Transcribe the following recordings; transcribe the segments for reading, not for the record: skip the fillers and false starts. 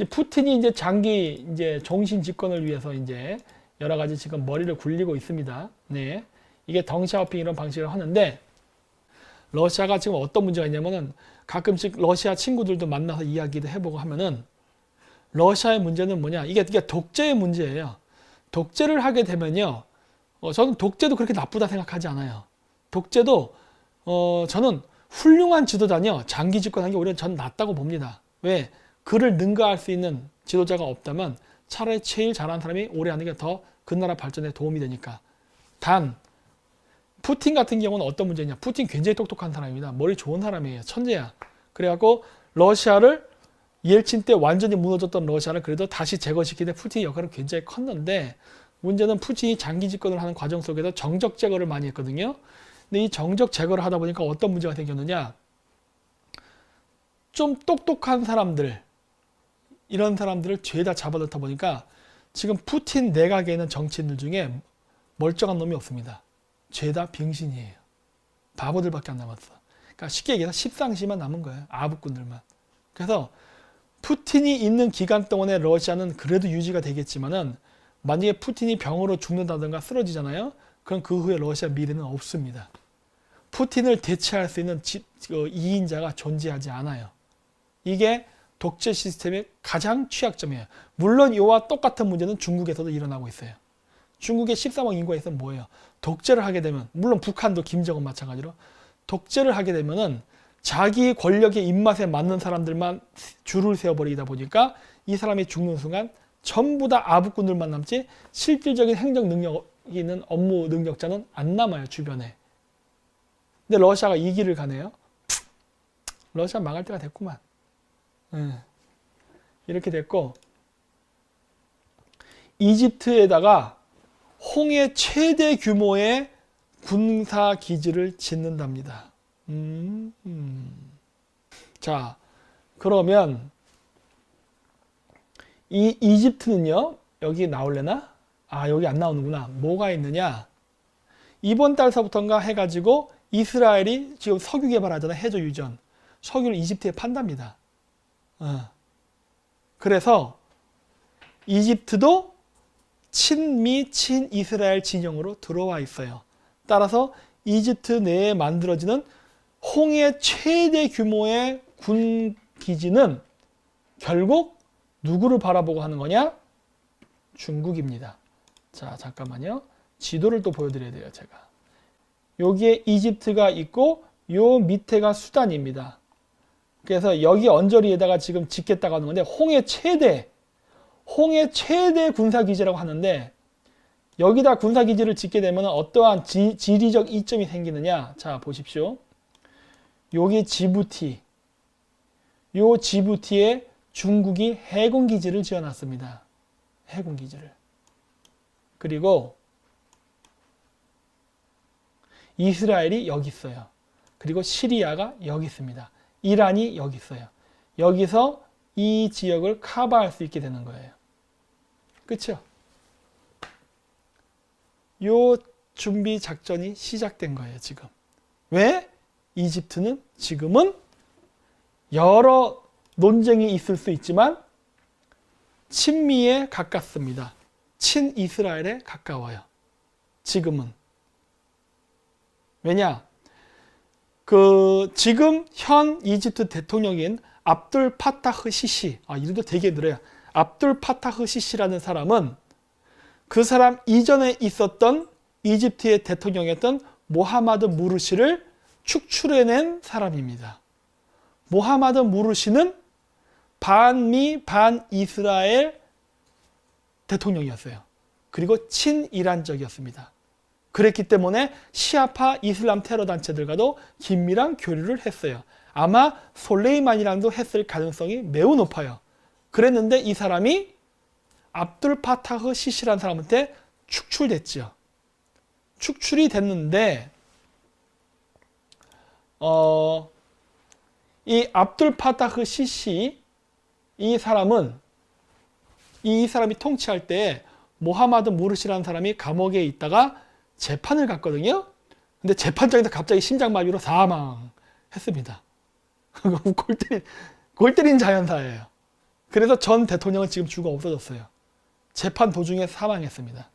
푸틴이 이제 장기 이제 종신 집권을 위해서 이제 여러 가지 지금 머리를 굴리고 있습니다. 네. 이게 덩샤오핑 이런 방식을 하는데, 러시아가 지금 어떤 문제가 있냐면은 가끔씩 러시아 친구들도 만나서 이야기도 해보고 하면은, 러시아의 문제는 뭐냐? 이게 독재의 문제예요. 독재를 하게 되면요. 저는 독재도 그렇게 나쁘다 생각하지 않아요. 독재도, 저는 훌륭한 지도자는요, 장기 집권하는 게 오히려 전 낫다고 봅니다. 왜? 그를 능가할 수 있는 지도자가 없다면 차라리 제일 잘하는 사람이 오래 하는 게 더 그 나라 발전에 도움이 되니까. 단, 푸틴 같은 경우는 어떤 문제냐? 푸틴 굉장히 똑똑한 사람입니다. 머리 좋은 사람이에요. 천재야. 그래갖고 러시아를 옐친 때 완전히 무너졌던 러시아를 그래도 다시 재건시키는 푸틴의 역할은 굉장히 컸는데, 문제는 푸틴이 장기 집권을 하는 과정 속에서 정적 제거를 많이 했거든요. 근데 이 정적 제거를 하다 보니까 어떤 문제가 생겼느냐? 좀 똑똑한 사람들, 이런 사람들을 죄다 잡아넣다 보니까 지금 푸틴 내각에 있는 정치인들 중에 멀쩡한 놈이 없습니다. 죄다 병신이에요. 바보들밖에 안 남았어. 그러니까 쉽게 얘기해서 십상시만 남은 거예요. 아부꾼들만. 그래서 푸틴이 있는 기간 동안에 러시아는 그래도 유지가 되겠지만은, 만약에 푸틴이 병으로 죽는다든가 쓰러지잖아요. 그럼 그 후에 러시아 미래는 없습니다. 푸틴을 대체할 수 있는 2인자가 존재하지 않아요. 이게 독재 시스템의 가장 취약점이에요. 물론 이와 똑같은 문제는 중국에서도 일어나고 있어요. 중국의 13억 인구가 있으면 뭐예요? 독재를 하게 되면, 물론 북한도 김정은 마찬가지로 독재를 하게 되면은 자기 권력의 입맛에 맞는 사람들만 줄을 세워버리다 보니까 이 사람이 죽는 순간 전부 다 아부꾼들만 남지 실질적인 행정 능력이 있는 업무 능력자는 안 남아요, 주변에. 근데 러시아가 이 길을 가네요. 러시아 망할 때가 됐구만. 이렇게 됐고, 이집트에다가 홍해 최대 규모의 군사 기지를 짓는답니다. 자, 그러면 이 이집트는요, 여기 나올래나? 아, 여기 안 나오는구나. 뭐가 있느냐? 이번 달서부터인가 해가지고 이스라엘이 지금 석유 개발하잖아, 해저 유전. 석유를 이집트에 판답니다. 그래서 이집트도 친미, 친이스라엘 진영으로 들어와 있어요. 따라서 이집트 내에 만들어지는 홍해 최대 규모의 군 기지는 결국 누구를 바라보고 하는 거냐? 중국입니다. 자, 잠깐만요. 지도를 또 보여드려야 돼요, 제가. 여기에 이집트가 있고 요 밑에가 수단입니다. 그래서 여기 언저리에다가 지금 짓겠다고 하는 건데, 홍해 최대 군사기지라고 하는데, 여기다 군사기지를 짓게 되면 어떠한 지리적 이점이 생기느냐? 자, 보십시오. 여기 지부티. 요 지부티에 중국이 해군기지를 지어놨습니다. 해군기지를. 그리고 이스라엘이 여기 있어요. 그리고 시리아가 여기 있습니다. 이란이 여기 있어요. 여기서 이 지역을 커버할 수 있게 되는 거예요. 그렇죠? 요 준비 작전이 시작된 거예요, 지금. 왜? 이집트는 지금은 여러 논쟁이 있을 수 있지만 친미에 가깝습니다. 친이스라엘에 가까워요. 지금은. 왜냐? 지금 현 이집트 대통령인 압둘 파타흐 시시, 이름도 되게 늘어요. 압둘 파타흐 시시라는 사람은 그 사람 이전에 있었던 이집트의 대통령이었던 모하마드 무르시를 축출해낸 사람입니다. 모하마드 무르시는 반미, 반이스라엘 대통령이었어요. 그리고 친이란적이었습니다. 그랬기 때문에 시아파 이슬람 테러 단체들과도 긴밀한 교류를 했어요. 아마 솔레이만이랑도 했을 가능성이 매우 높아요. 그랬는데 이 사람이 압둘 파타흐 시시라는 사람한테 축출됐죠. 축출이 됐는데 이 압둘 파타흐 시시, 이 사람이 통치할 때 모하마드 무르시라는 사람이 감옥에 있다가 재판을 갔거든요. 근데 재판장에서 갑자기 심장마비로 사망했습니다. 골 때린 자연사예요. 그래서 전 대통령은 지금 죽어 없어졌어요. 재판 도중에 사망했습니다.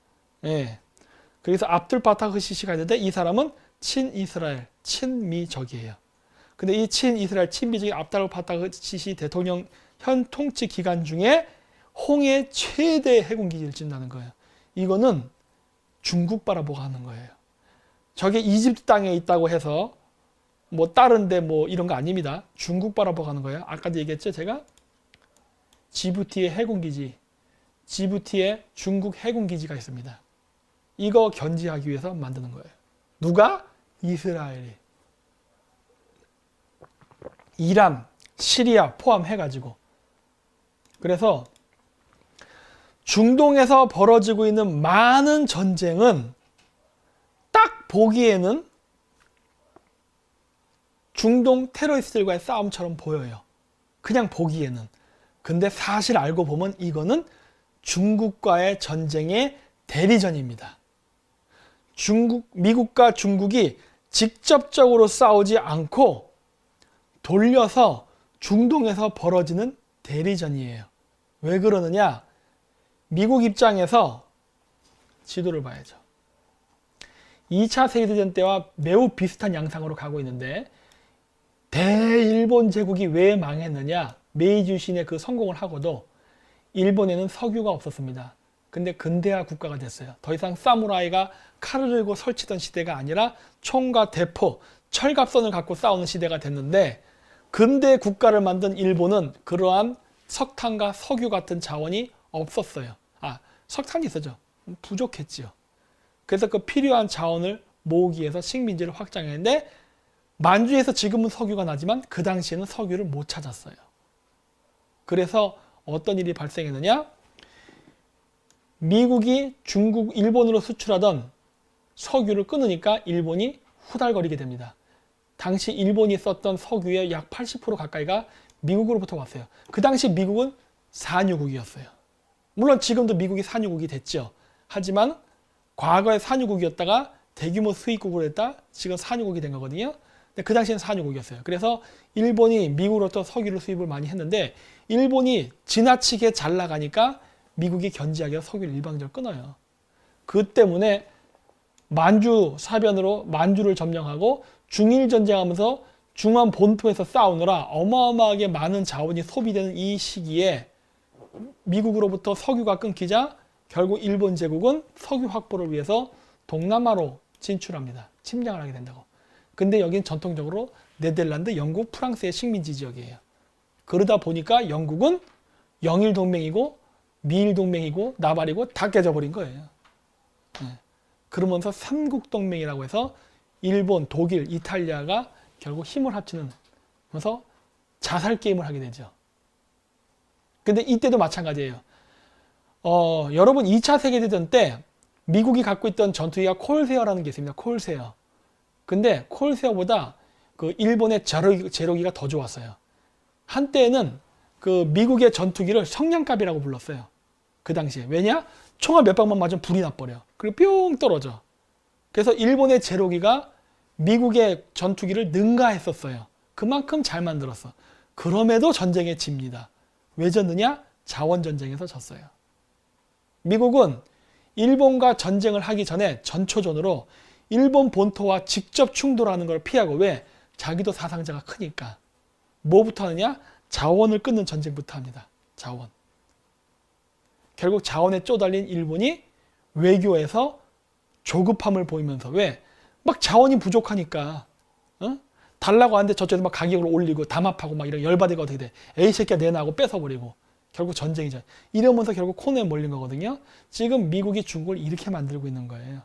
예. 그래서 압둘 파타흐 시시가 있는데 이 사람은 친이스라엘, 친미적이에요. 근데 이 친이스라엘, 친미적인 압둘 파타흐 시시 대통령 현 통치 기간 중에 홍해 최대 해군 기지를 짓는다는 거예요. 이거는 중국 바라보고 하는 거예요. 저게 이집트 땅에 있다고 해서 뭐 다른데 뭐 이런 거 아닙니다. 중국 바라보고 하는 거예요. 아까도 얘기했죠, 제가? 지부티의 해군 기지, 지부티에 중국 해군 기지가 있습니다. 이거 견제하기 위해서 만드는 거예요. 누가? 이스라엘이. 이란, 시리아 포함해가지고. 그래서 중동에서 벌어지고 있는 많은 전쟁은 딱 보기에는 중동 테러리스트들과의 싸움처럼 보여요. 그냥 보기에는. 근데 사실 알고 보면 이거는 중국과의 전쟁의 대리전입니다. 미국과 중국이 직접적으로 싸우지 않고 돌려서 중동에서 벌어지는 대리전이에요. 왜 그러느냐? 미국 입장에서 지도를 봐야죠. 2차 세계대전 때와 매우 비슷한 양상으로 가고 있는데 대일본 제국이 왜 망했느냐? 메이지 유신의 그 성공을 하고도 일본에는 석유가 없었습니다. 근데 근대화 국가가 됐어요. 더 이상 사무라이가 칼을 들고 설치던 시대가 아니라 총과 대포, 철갑선을 갖고 싸우는 시대가 됐는데 근대 국가를 만든 일본은 그러한 석탄과 석유 같은 자원이 없었어요. 석탄이 있었죠. 부족했지요. 그래서 그 필요한 자원을 모으기 위해서 식민지를 확장했는데 만주에서 지금은 석유가 나지만 그 당시에는 석유를 못 찾았어요. 그래서 어떤 일이 발생했느냐? 미국이 일본으로 수출하던 석유를 끊으니까 일본이 후달거리게 됩니다. 당시 일본이 썼던 석유의 약 80% 가까이가 미국으로부터 왔어요. 그 당시 미국은 산유국이었어요. 물론 지금도 미국이 산유국이 됐죠. 하지만 과거에 산유국이었다가 대규모 수입국으로 했다 지금 산유국이 된 거거든요. 근데 그 당시에는 산유국이었어요. 그래서 일본이 미국으로부터 석유를 수입을 많이 했는데 일본이 지나치게 잘 나가니까 미국이 견제하기 위해서 석유를 일방적으로 끊어요. 그 때문에 만주 사변으로 만주를 점령하고 중일 전쟁하면서 중앙 본토에서 싸우느라 어마어마하게 많은 자원이 소비되는 이 시기에 미국으로부터 석유가 끊기자 결국 일본 제국은 석유 확보를 위해서 동남아로 진출합니다. 침략을 하게 된다고. 근데 여긴 전통적으로 네덜란드, 영국, 프랑스의 식민지 지역이에요. 그러다 보니까 영국은 영일 동맹이고 미일 동맹이고 나발이고 다 깨져버린 거예요. 그러면서 삼국 동맹이라고 해서 일본, 독일, 이탈리아가 결국 힘을 합치면서 자살 게임을 하게 되죠. 근데 이때도 마찬가지예요. 여러분 2차 세계대전 때 미국이 갖고 있던 전투기가 콜세어라는 게 있습니다. 콜세어. 근데 콜세어보다 그 일본의 제로기가 더 좋았어요. 한때는 그 미국의 전투기를 성냥갑이라고 불렀어요. 그 당시에. 왜냐? 총알 몇 방만 맞으면 불이 나버려. 그리고 뿅 떨어져. 그래서 일본의 제로기가 미국의 전투기를 능가했었어요. 그만큼 잘 만들었어. 그럼에도 전쟁에 집니다. 왜 졌느냐? 자원전쟁에서 졌어요. 미국은 일본과 전쟁을 하기 전에 전초전으로 일본 본토와 직접 충돌하는 걸 피하고 왜? 자기도 사상자가 크니까. 뭐부터 하느냐? 자원을 끊는 전쟁부터 합니다. 자원. 결국 자원에 쪼달린 일본이 외교에서 조급함을 보이면서 왜? 막 자원이 부족하니까 달라고 하는데 저쪽에서 막 가격을 올리고 담합하고 막 이런 열받이가 어떻게 돼? 에이 새끼야 내놔하고 뺏어버리고 결국 전쟁이죠. 이러면서 결국 코너에 몰린 거거든요. 지금 미국이 중국을 이렇게 만들고 있는 거예요.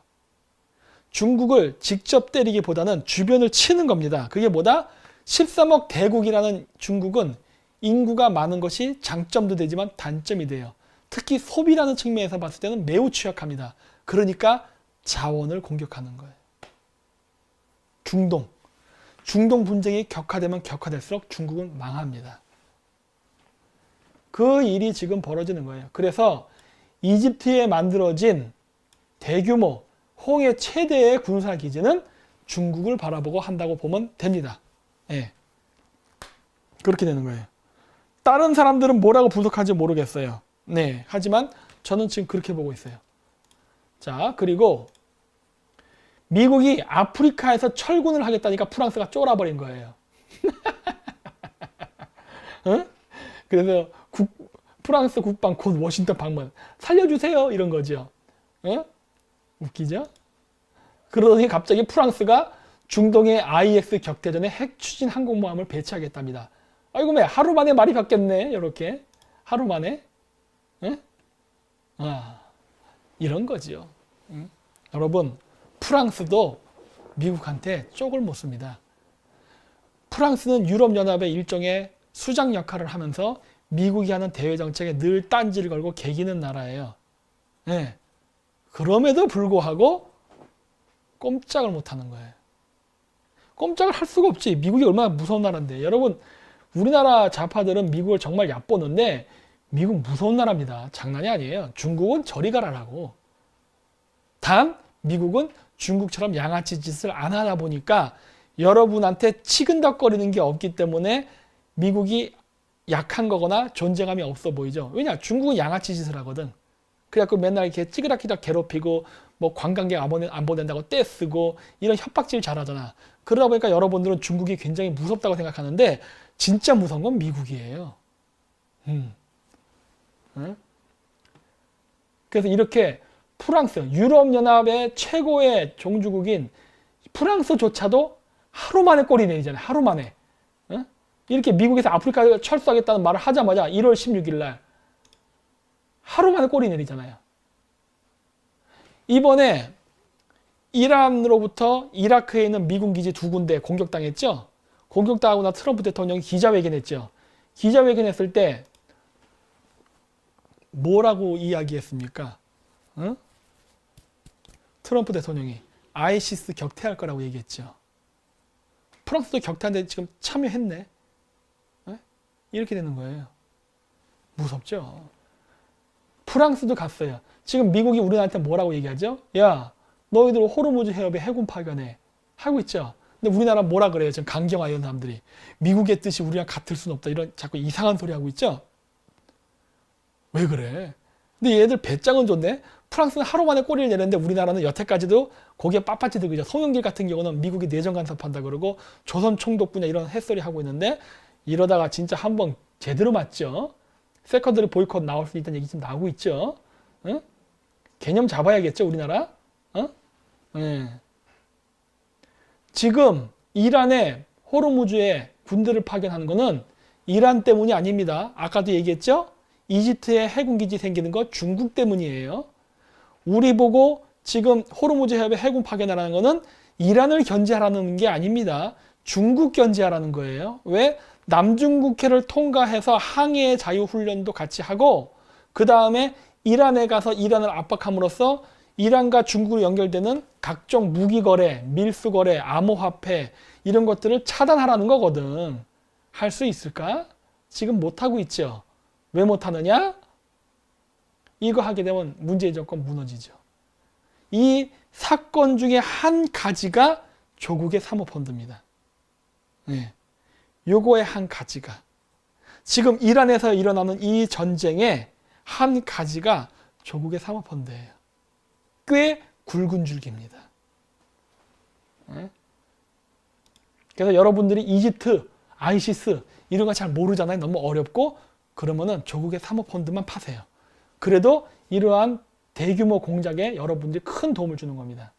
중국을 직접 때리기보다는 주변을 치는 겁니다. 그게 뭐다? 13억 대국이라는 중국은 인구가 많은 것이 장점도 되지만 단점이 돼요. 특히 소비라는 측면에서 봤을 때는 매우 취약합니다. 그러니까 자원을 공격하는 거예요. 중동 분쟁이 격화되면 격화될수록 중국은 망합니다. 그 일이 지금 벌어지는 거예요. 그래서 이집트에 만들어진 대규모 홍해 최대의 군사기지는 중국을 바라보고 한다고 보면 됩니다. 예. 그렇게 되는 거예요. 다른 사람들은 뭐라고 분석하는지 모르겠어요. 네, 하지만 저는 지금 그렇게 보고 있어요. 자, 그리고 미국이 아프리카에서 철군을 하겠다니까 프랑스가 쫄아버린 거예요. 어? 그래서 프랑스 국방 곧 워싱턴 방문. 살려주세요 이런 거죠. 어? 웃기죠? 그러더니 갑자기 프랑스가 중동의 IS 격대전에 핵 추진 항공모함을 배치하겠답니다. 아이고 매 하루 만에 말이 바뀌었네. 이렇게 하루 만에. 에? 아, 이런 거지요. 여러분, 프랑스도 미국한테 쪽을 못 씁니다. 프랑스는 유럽연합의 일종의 수장 역할을 하면서 미국이 하는 대외 정책에 늘 딴지를 걸고 개기는 나라예요. 네. 그럼에도 불구하고 꼼짝을 못 하는 거예요. 꼼짝을 할 수가 없지. 미국이 얼마나 무서운 나라인데. 여러분, 우리나라 좌파들은 미국을 정말 얕보는데 미국 무서운 나라입니다. 장난이 아니에요. 중국은 저리 가라라고. 단 미국은 중국처럼 양아치 짓을 안 하다 보니까 여러분한테 치근덕거리는 게 없기 때문에 미국이 약한 거거나 존재감이 없어 보이죠. 왜냐? 중국은 양아치 짓을 하거든. 그래갖고 맨날 이렇게 찌그락찌그락 괴롭히고 뭐 관광객 안 보낸다고 떼쓰고 이런 협박질 잘하잖아. 그러다 보니까 여러분들은 중국이 굉장히 무섭다고 생각하는데 진짜 무서운 건 미국이에요. 응? 그래서 이렇게 프랑스, 유럽연합의 최고의 종주국인 프랑스조차도 하루 만에 꼬리 내리잖아요. 하루 만에. 이렇게 미국에서 아프리카에 철수하겠다는 말을 하자마자 1월 16일 날 하루 만에 꼬리 내리잖아요. 이번에 이란으로부터 이라크에 있는 미군 기지 2군데 공격당했죠. 공격당하고 나 트럼프 대통령이 기자회견했죠. 기자회견했을 때 뭐라고 이야기했습니까? 응? 트럼프 대통령이 아이시스 격퇴할 거라고 얘기했죠. 프랑스도 격퇴하는데 지금 참여했네. 이렇게 되는 거예요. 무섭죠. 프랑스도 갔어요. 지금 미국이 우리나라한테 뭐라고 얘기하죠? 야, 너희들 호르무즈 해협에 해군 파견해. 하고 있죠. 근데 우리나라 뭐라 그래요? 지금 강경화 이런 사람들이. 미국의 뜻이 우리랑 같을 수는 없다. 이런 자꾸 이상한 소리 하고 있죠. 왜 그래? 근데 얘들 배짱은 좋네. 프랑스는 하루 만에 꼬리를 내렸는데 우리나라는 여태까지도 거기에 빳빳이 들고 있죠. 송영길 같은 경우는 미국이 내정 간섭한다 그러고 조선 총독부냐 이런 햇소리 하고 있는데 이러다가 진짜 한번 제대로 맞죠. 세컨드리 보이콧 나올 수 있다는 얘기 지금 나오고 있죠. 응? 개념 잡아야겠죠, 우리나라? 네. 지금 이란의 호르무즈에 군대를 파견하는 거는 이란 때문이 아닙니다. 아까도 얘기했죠? 이집트에 해군기지 생기는 거 중국 때문이에요. 우리 보고 지금 호르무즈 해협에 해군 파견하라는 거는 이란을 견제하라는 게 아닙니다. 중국 견제하라는 거예요. 왜? 남중국해를 통과해서 항해 자유훈련도 같이 하고 그 다음에 이란에 가서 이란을 압박함으로써 이란과 중국으로 연결되는 각종 무기거래, 밀수거래, 암호화폐 이런 것들을 차단하라는 거거든. 할 수 있을까? 지금 못하고 있죠. 왜 못하느냐? 이거 하게 되면 문재인 정권 무너지죠. 이 사건 중에 한 가지가 조국의 사모펀드입니다. 네. 요거의 한 가지가 지금 이란에서 일어나는 이 전쟁의 한 가지가 조국의 사모펀드예요. 꽤 굵은 줄기입니다. 네? 그래서 여러분들이 이집트, 아이시스 이런 거 잘 모르잖아요. 너무 어렵고 그러면은 조국의 사모펀드만 파세요. 그래도 이러한 대규모 공작에 여러분들이 큰 도움을 주는 겁니다.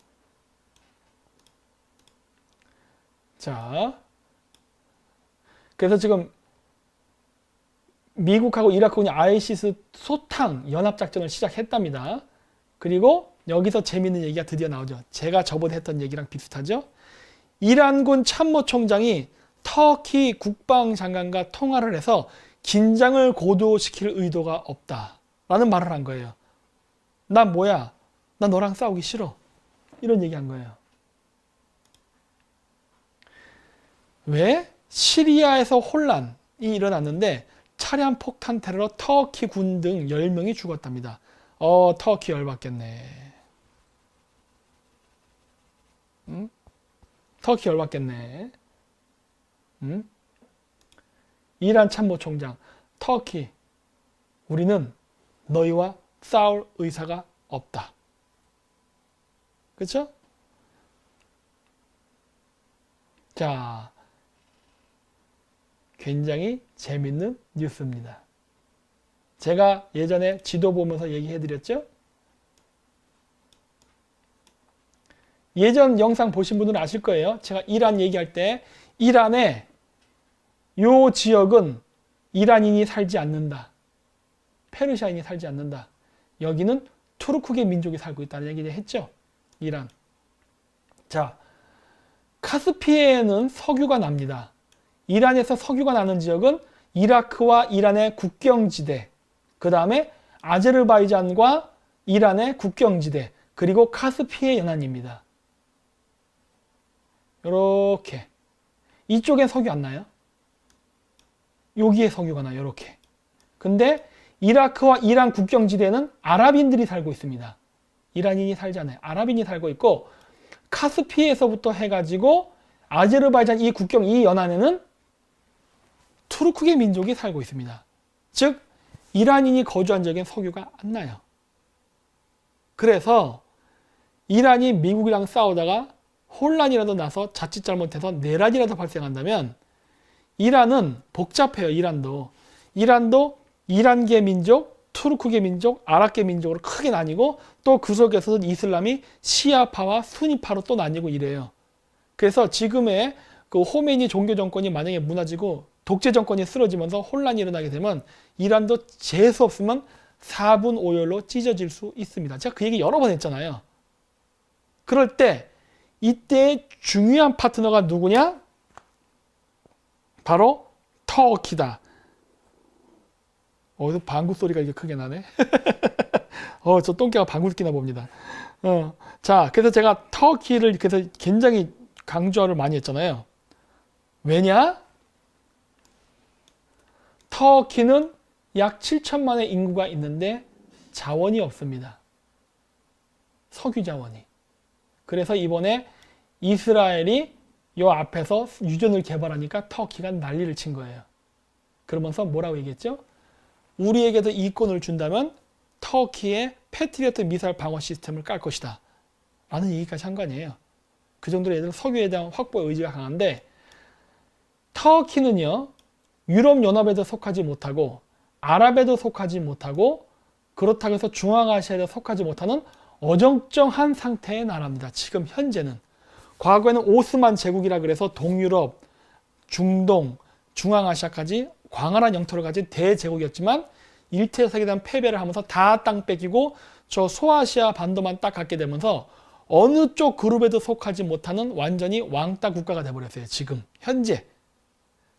자, 그래서 지금 미국하고 이라크군이 아이시스 소탕 연합작전을 시작했답니다. 그리고 여기서 재밌는 얘기가 드디어 나오죠. 제가 저번에 했던 얘기랑 비슷하죠. 이란군 참모총장이 터키 국방장관과 통화를 해서 긴장을 고조시킬 의도가 없다라는 말을 한 거예요. 난 뭐야? 나 너랑 싸우기 싫어. 이런 얘기한 거예요. 왜? 시리아에서 혼란이 일어났는데 차량 폭탄 테러로 터키 군 등 10명이 죽었답니다. 터키 열받겠네. 응? 터키 열받겠네. 응? 이란 참모총장. 터키, 우리는 너희와 싸울 의사가 없다. 그렇죠? 자, 굉장히 재밌는 뉴스입니다. 제가 예전에 지도 보면서 얘기해 드렸죠? 예전 영상 보신 분들은 아실 거예요. 제가 이란 얘기할 때 이란의 요 지역은 이란인이 살지 않는다. 페르시아인이 살지 않는다. 여기는 투르크계 민족이 살고 있다는 얘기를 했죠. 이란. 자, 카스피해에는 석유가 납니다. 이란에서 석유가 나는 지역은 이라크와 이란의 국경지대, 그 다음에 아제르바이잔과 이란의 국경지대, 그리고 카스피해 연안입니다. 요렇게. 이쪽엔 석유 안 나요? 여기에 석유가 나요. 요렇게. 근데 이라크와 이란 국경지대는 아랍인들이 살고 있습니다. 이란인이 살지 않아요. 아랍인이 살고 있고, 카스피해에서부터 해가지고 아제르바이잔 이 국경 이 연안에는 투르크계 민족이 살고 있습니다. 즉 이란인이 거주한 지역엔 석유가 안 나요. 그래서 이란이 미국이랑 싸우다가 혼란이라도 나서 자칫 잘못해서 내란이라도 발생한다면 이란은 복잡해요. 이란도 이란계 민족, 투르크계 민족, 아랍계 민족으로 크게 나뉘고 또 그 속에서도 이슬람이 시아파와 수니파로 또 나뉘고 이래요. 그래서 지금의 그 호메니 종교 정권이 만약에 무너지고 독재 정권이 쓰러지면서 혼란이 일어나게 되면 이란도 재수 없으면 4분 5열로 찢어질 수 있습니다. 제가 그 얘기 여러 번 했잖아요. 그럴 때 이때의 중요한 파트너가 누구냐? 바로 터키다. 어디서 방구 소리가 이렇게 크게 나네? 저 똥개가 방구를 끼나 봅니다. 자, 그래서 제가 터키를 그래서 굉장히 강조를 많이 했잖아요. 왜냐? 터키는 약 7천만의 인구가 있는데 자원이 없습니다. 석유 자원이. 그래서 이번에 이스라엘이 요 앞에서 유전을 개발하니까 터키가 난리를 친 거예요. 그러면서 뭐라고 얘기했죠? 우리에게도 이권을 준다면 터키의 패트리어트 미사일 방어 시스템을 깔 것이다. 라는 얘기까지 한 거 아니에요. 그 정도로 얘들 석유에 대한 확보의 의지가 강한데 터키는요. 유럽연합에도 속하지 못하고 아랍에도 속하지 못하고 그렇다고 해서 중앙아시아에도 속하지 못하는 어정쩡한 상태의 나라입니다. 지금 현재는. 과거에는 오스만 제국이라 그래서 동유럽, 중동, 중앙아시아까지 광활한 영토를 가진 대제국이었지만 1차 세계대전 패배를 하면서 다 땅 뺏기고 저 소아시아 반도만 딱 갖게 되면서 어느 쪽 그룹에도 속하지 못하는 완전히 왕따 국가가 돼버렸어요. 지금 현재.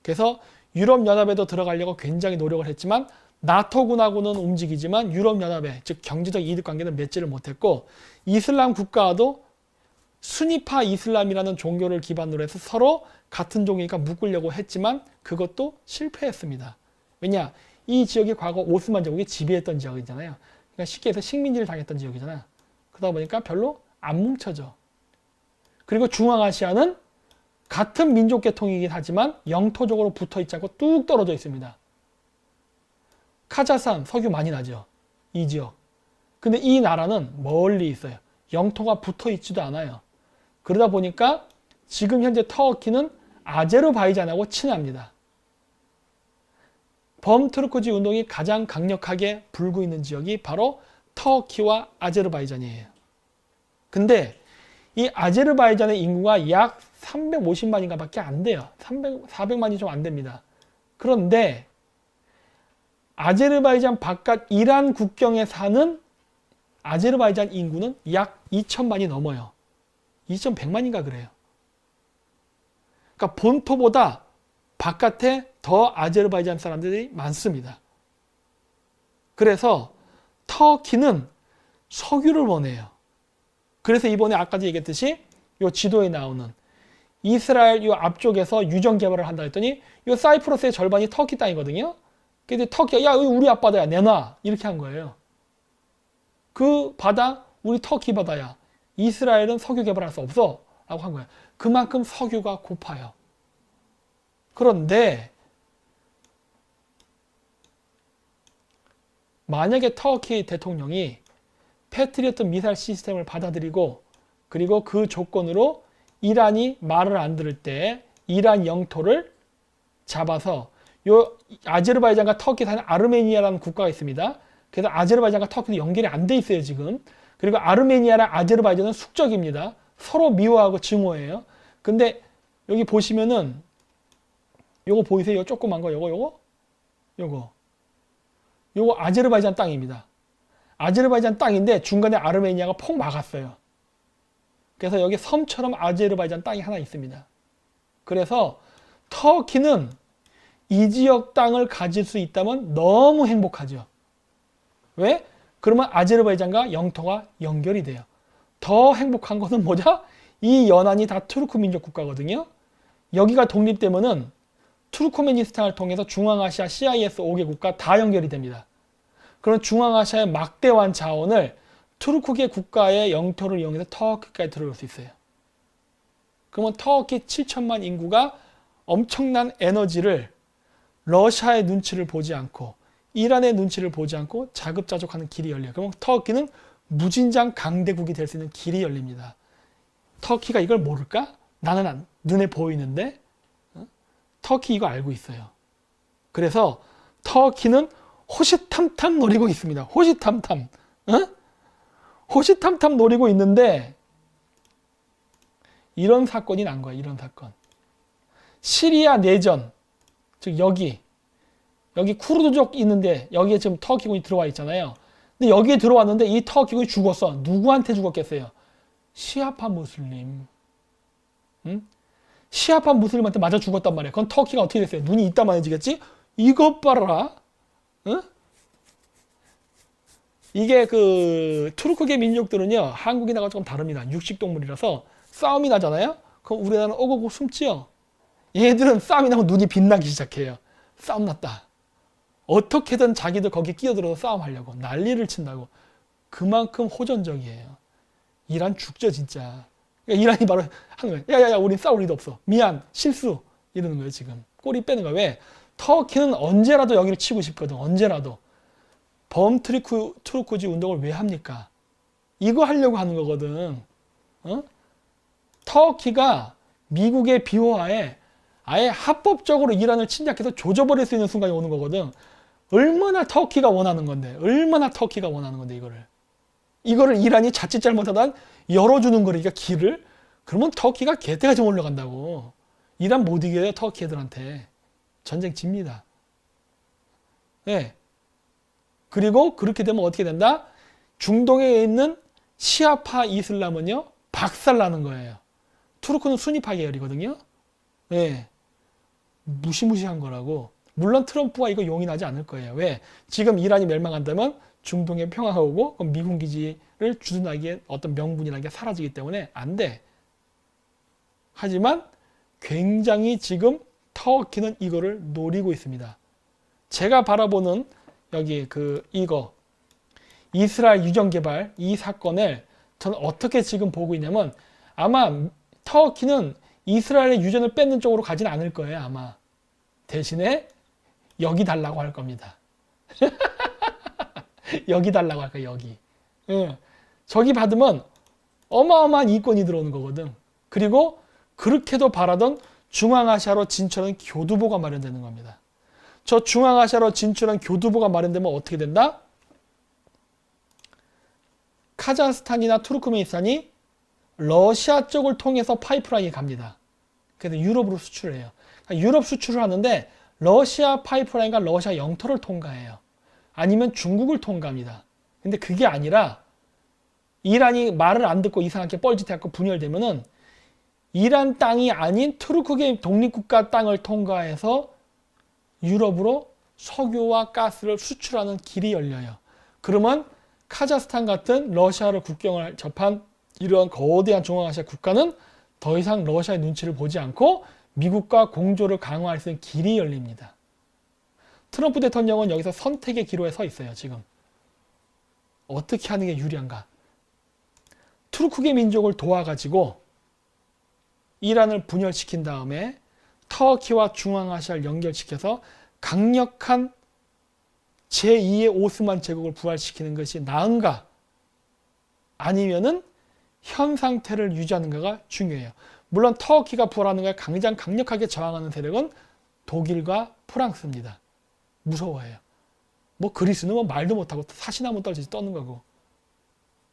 그래서 유럽연합에도 들어가려고 굉장히 노력을 했지만 나토군하고는 움직이지만 유럽연합에 즉 경제적 이익관계는 맺지를 못했고 이슬람 국가와도 수니파 이슬람이라는 종교를 기반으로 해서 서로 같은 종이니까 묶으려고 했지만 그것도 실패했습니다. 왜냐? 이 지역이 과거 오스만 제국이 지배했던 지역이잖아요. 그러니까 쉽게 해서 식민지를 당했던 지역이잖아. 그러다 보니까 별로 안 뭉쳐져. 그리고 중앙아시아는 같은 민족계통이긴 하지만 영토적으로 붙어있지 않고 뚝 떨어져 있습니다. 카자흐스탄 석유 많이 나죠. 이 지역. 근데 이 나라는 멀리 있어요. 영토가 붙어있지도 않아요. 그러다 보니까 지금 현재 터키는 아제르바이잔하고 친합니다. 범트루크지 운동이 가장 강력하게 불고 있는 지역이 바로 터키와 아제르바이잔이에요. 근데 이 아제르바이잔의 인구가 약 350만인가 밖에 안 돼요. 400만이 좀 안 됩니다. 그런데 아제르바이잔 바깥 이란 국경에 사는 아제르바이잔 인구는 약 2천만이 넘어요. 2,100만인가 그래요. 그러니까 본토보다 바깥에 더 아제르바이잔 사람들이 많습니다. 그래서 터키는 석유를 원해요. 그래서 이번에 아까도 얘기했듯이 이 지도에 나오는 이스라엘 이 앞쪽에서 유전 개발을 한다 했더니 이 사이프러스의 절반이 터키 땅이거든요. 근데 터키가 야 우리 앞바다야 내놔 이렇게 한 거예요. 그 바다 우리 터키 바다야. 이스라엘은 석유 개발할 수 없어 라고 한 거예요. 그만큼 석유가 고파요. 그런데 만약에 터키 대통령이 패트리어트 미사일 시스템을 받아들이고 그리고 그 조건으로 이란이 말을 안 들을 때 이란 영토를 잡아서 요 아제르바이잔과 터키 사이에 아르메니아라는 국가가 있습니다. 그래서 아제르바이잔과 터키도 연결이 안 돼 있어요, 지금. 그리고 아르메니아랑 아제르바이잔은 숙적입니다. 서로 미워하고 증오해요. 근데 여기 보시면은 요거 보이세요? 요 조그만 거 요거 아제르바이잔 땅입니다. 아제르바이잔 땅인데 중간에 아르메니아가 폭 막았어요. 그래서 여기 섬처럼 아제르바이잔 땅이 하나 있습니다. 그래서 터키는 이 지역 땅을 가질 수 있다면 너무 행복하죠. 왜? 그러면 아제르바이잔과 영토가 연결이 돼요. 더 행복한 것은 뭐냐? 이 연안이 다 투르크 민족 국가거든요. 여기가 독립되면은 투르크메니스탄을 통해서 중앙아시아 CIS 5개 국가 다 연결이 됩니다. 그런 중앙아시아의 막대한 자원을 투르크계 국가의 영토를 이용해서 터키까지 들어올 수 있어요. 그러면 터키 7천만 인구가 엄청난 에너지를 러시아의 눈치를 보지 않고 이란의 눈치를 보지 않고 자급자족하는 길이 열려요. 그러면 터키는 무진장 강대국이 될 수 있는 길이 열립니다. 터키가 이걸 모를까? 나는 눈에 보이는데 터키 이거 알고 있어요. 그래서 터키는 호시탐탐 노리고 있습니다. 호시탐탐. 호시탐탐 노리고 있는데 이런 사건이 난 거야. 이런 사건. 시리아 내전. 즉 여기 쿠르드족 있는데 여기에 지금 터키군이 들어와 있잖아요. 근데 여기에 들어왔는데 이 터키군이 죽었어. 누구한테 죽었겠어요? 시아파 무슬림. 시아파 무슬림한테 맞아 죽었단 말이야. 그건 터키가 어떻게 됐어요? 눈이 이따만해지겠지? 이것 봐라. 이게 그 투르크계 민족들은요, 한국인하고 조금 다릅니다. 육식동물이라서 싸움이 나잖아요? 그럼 우리나라는 오고고 숨지요? 얘들은 싸움이 나고 눈이 빛나기 시작해요. 싸움 났다. 어떻게든 자기들 거기 끼어들어서 싸움하려고 난리를 친다고. 그만큼 호전적이에요. 이란 죽죠 진짜. 그러니까 이란이 바로 하는 거예요. 야야야 우린 싸울 일도 없어. 미안 실수 이러는 거예요 지금. 꼬리 빼는 거야. 왜? 터키는 언제라도 여기를 치고 싶거든. 언제라도. 범트루크지 운동을 왜 합니까? 이거 하려고 하는 거거든. 터키가 미국의 비호하에 아예 합법적으로 이란을 침략해서 조져버릴 수 있는 순간이 오는 거거든. 얼마나 터키가 원하는 건데. 얼마나 터키가 원하는 건데 이거를 이란이 자칫 잘못하다 열어주는 거니까 길을. 그러면 터키가 개떼가 좀 올라간다고. 이란 못 이겨요 터키 애들한테. 전쟁 집니다. 네. 그리고 그렇게 되면 어떻게 된다? 중동에 있는 시아파 이슬람은요 박살나는 거예요. 투르크는 순위파 계열이거든요. 네. 무시무시한 거라고. 물론 트럼프가 이거 용인하지 않을 거예요. 왜? 지금 이란이 멸망한다면 중동에 평화가 오고 그럼 미군 기지를 주둔하기에 어떤 명분이라는 게 사라지기 때문에 안 돼. 하지만 굉장히 지금 터키는 이거를 노리고 있습니다. 제가 바라보는 여기 이거 이스라엘 유전 개발 이 사건을 저는 어떻게 지금 보고 있냐면 아마 터키는 이스라엘의 유전을 뺏는 쪽으로 가지는 않을 거예요 아마. 대신에 여기 달라고 할 겁니다. 여기 달라고 할 거예요 여기. 예. 저기 받으면 어마어마한 이권이 들어오는 거거든. 그리고 그렇게도 바라던 중앙아시아로 진출하는 교두보가 마련되는 겁니다. 저 중앙아시아로 진출한 교두보가 마련되면 어떻게 된다? 카자흐스탄이나 투르크메니스탄이 러시아 쪽을 통해서 파이프라인이 갑니다. 그래서 유럽으로 수출을 해요. 그러니까 유럽 수출을 하는데 러시아 파이프라인과 러시아 영토를 통과해요. 아니면 중국을 통과합니다. 근데 그게 아니라 이란이 말을 안 듣고 이상하게 뻘짓해갖고 분열되면은 이란 땅이 아닌 투르크계 독립국가 땅을 통과해서 유럽으로 석유와 가스를 수출하는 길이 열려요. 그러면 카자흐스탄 같은 러시아를 국경을 접한 이러한 거대한 중앙아시아 국가는 더 이상 러시아의 눈치를 보지 않고 미국과 공조를 강화할 수 있는 길이 열립니다. 트럼프 대통령은 여기서 선택의 기로에 서 있어요. 지금 어떻게 하는 게 유리한가? 투르크계 민족을 도와가지고 이란을 분열시킨 다음에 터키와 중앙아시아를 연결시켜서 강력한 제2의 오스만 제국을 부활시키는 것이 나은가? 아니면은 현 상태를 유지하는가가 중요해요. 물론 터키가 부활하는 것에 가장 강력하게 저항하는 세력은 독일과 프랑스입니다. 무서워해요. 뭐 그리스는 뭐 말도 못하고 사시나무 떨듯이 떠는 거고.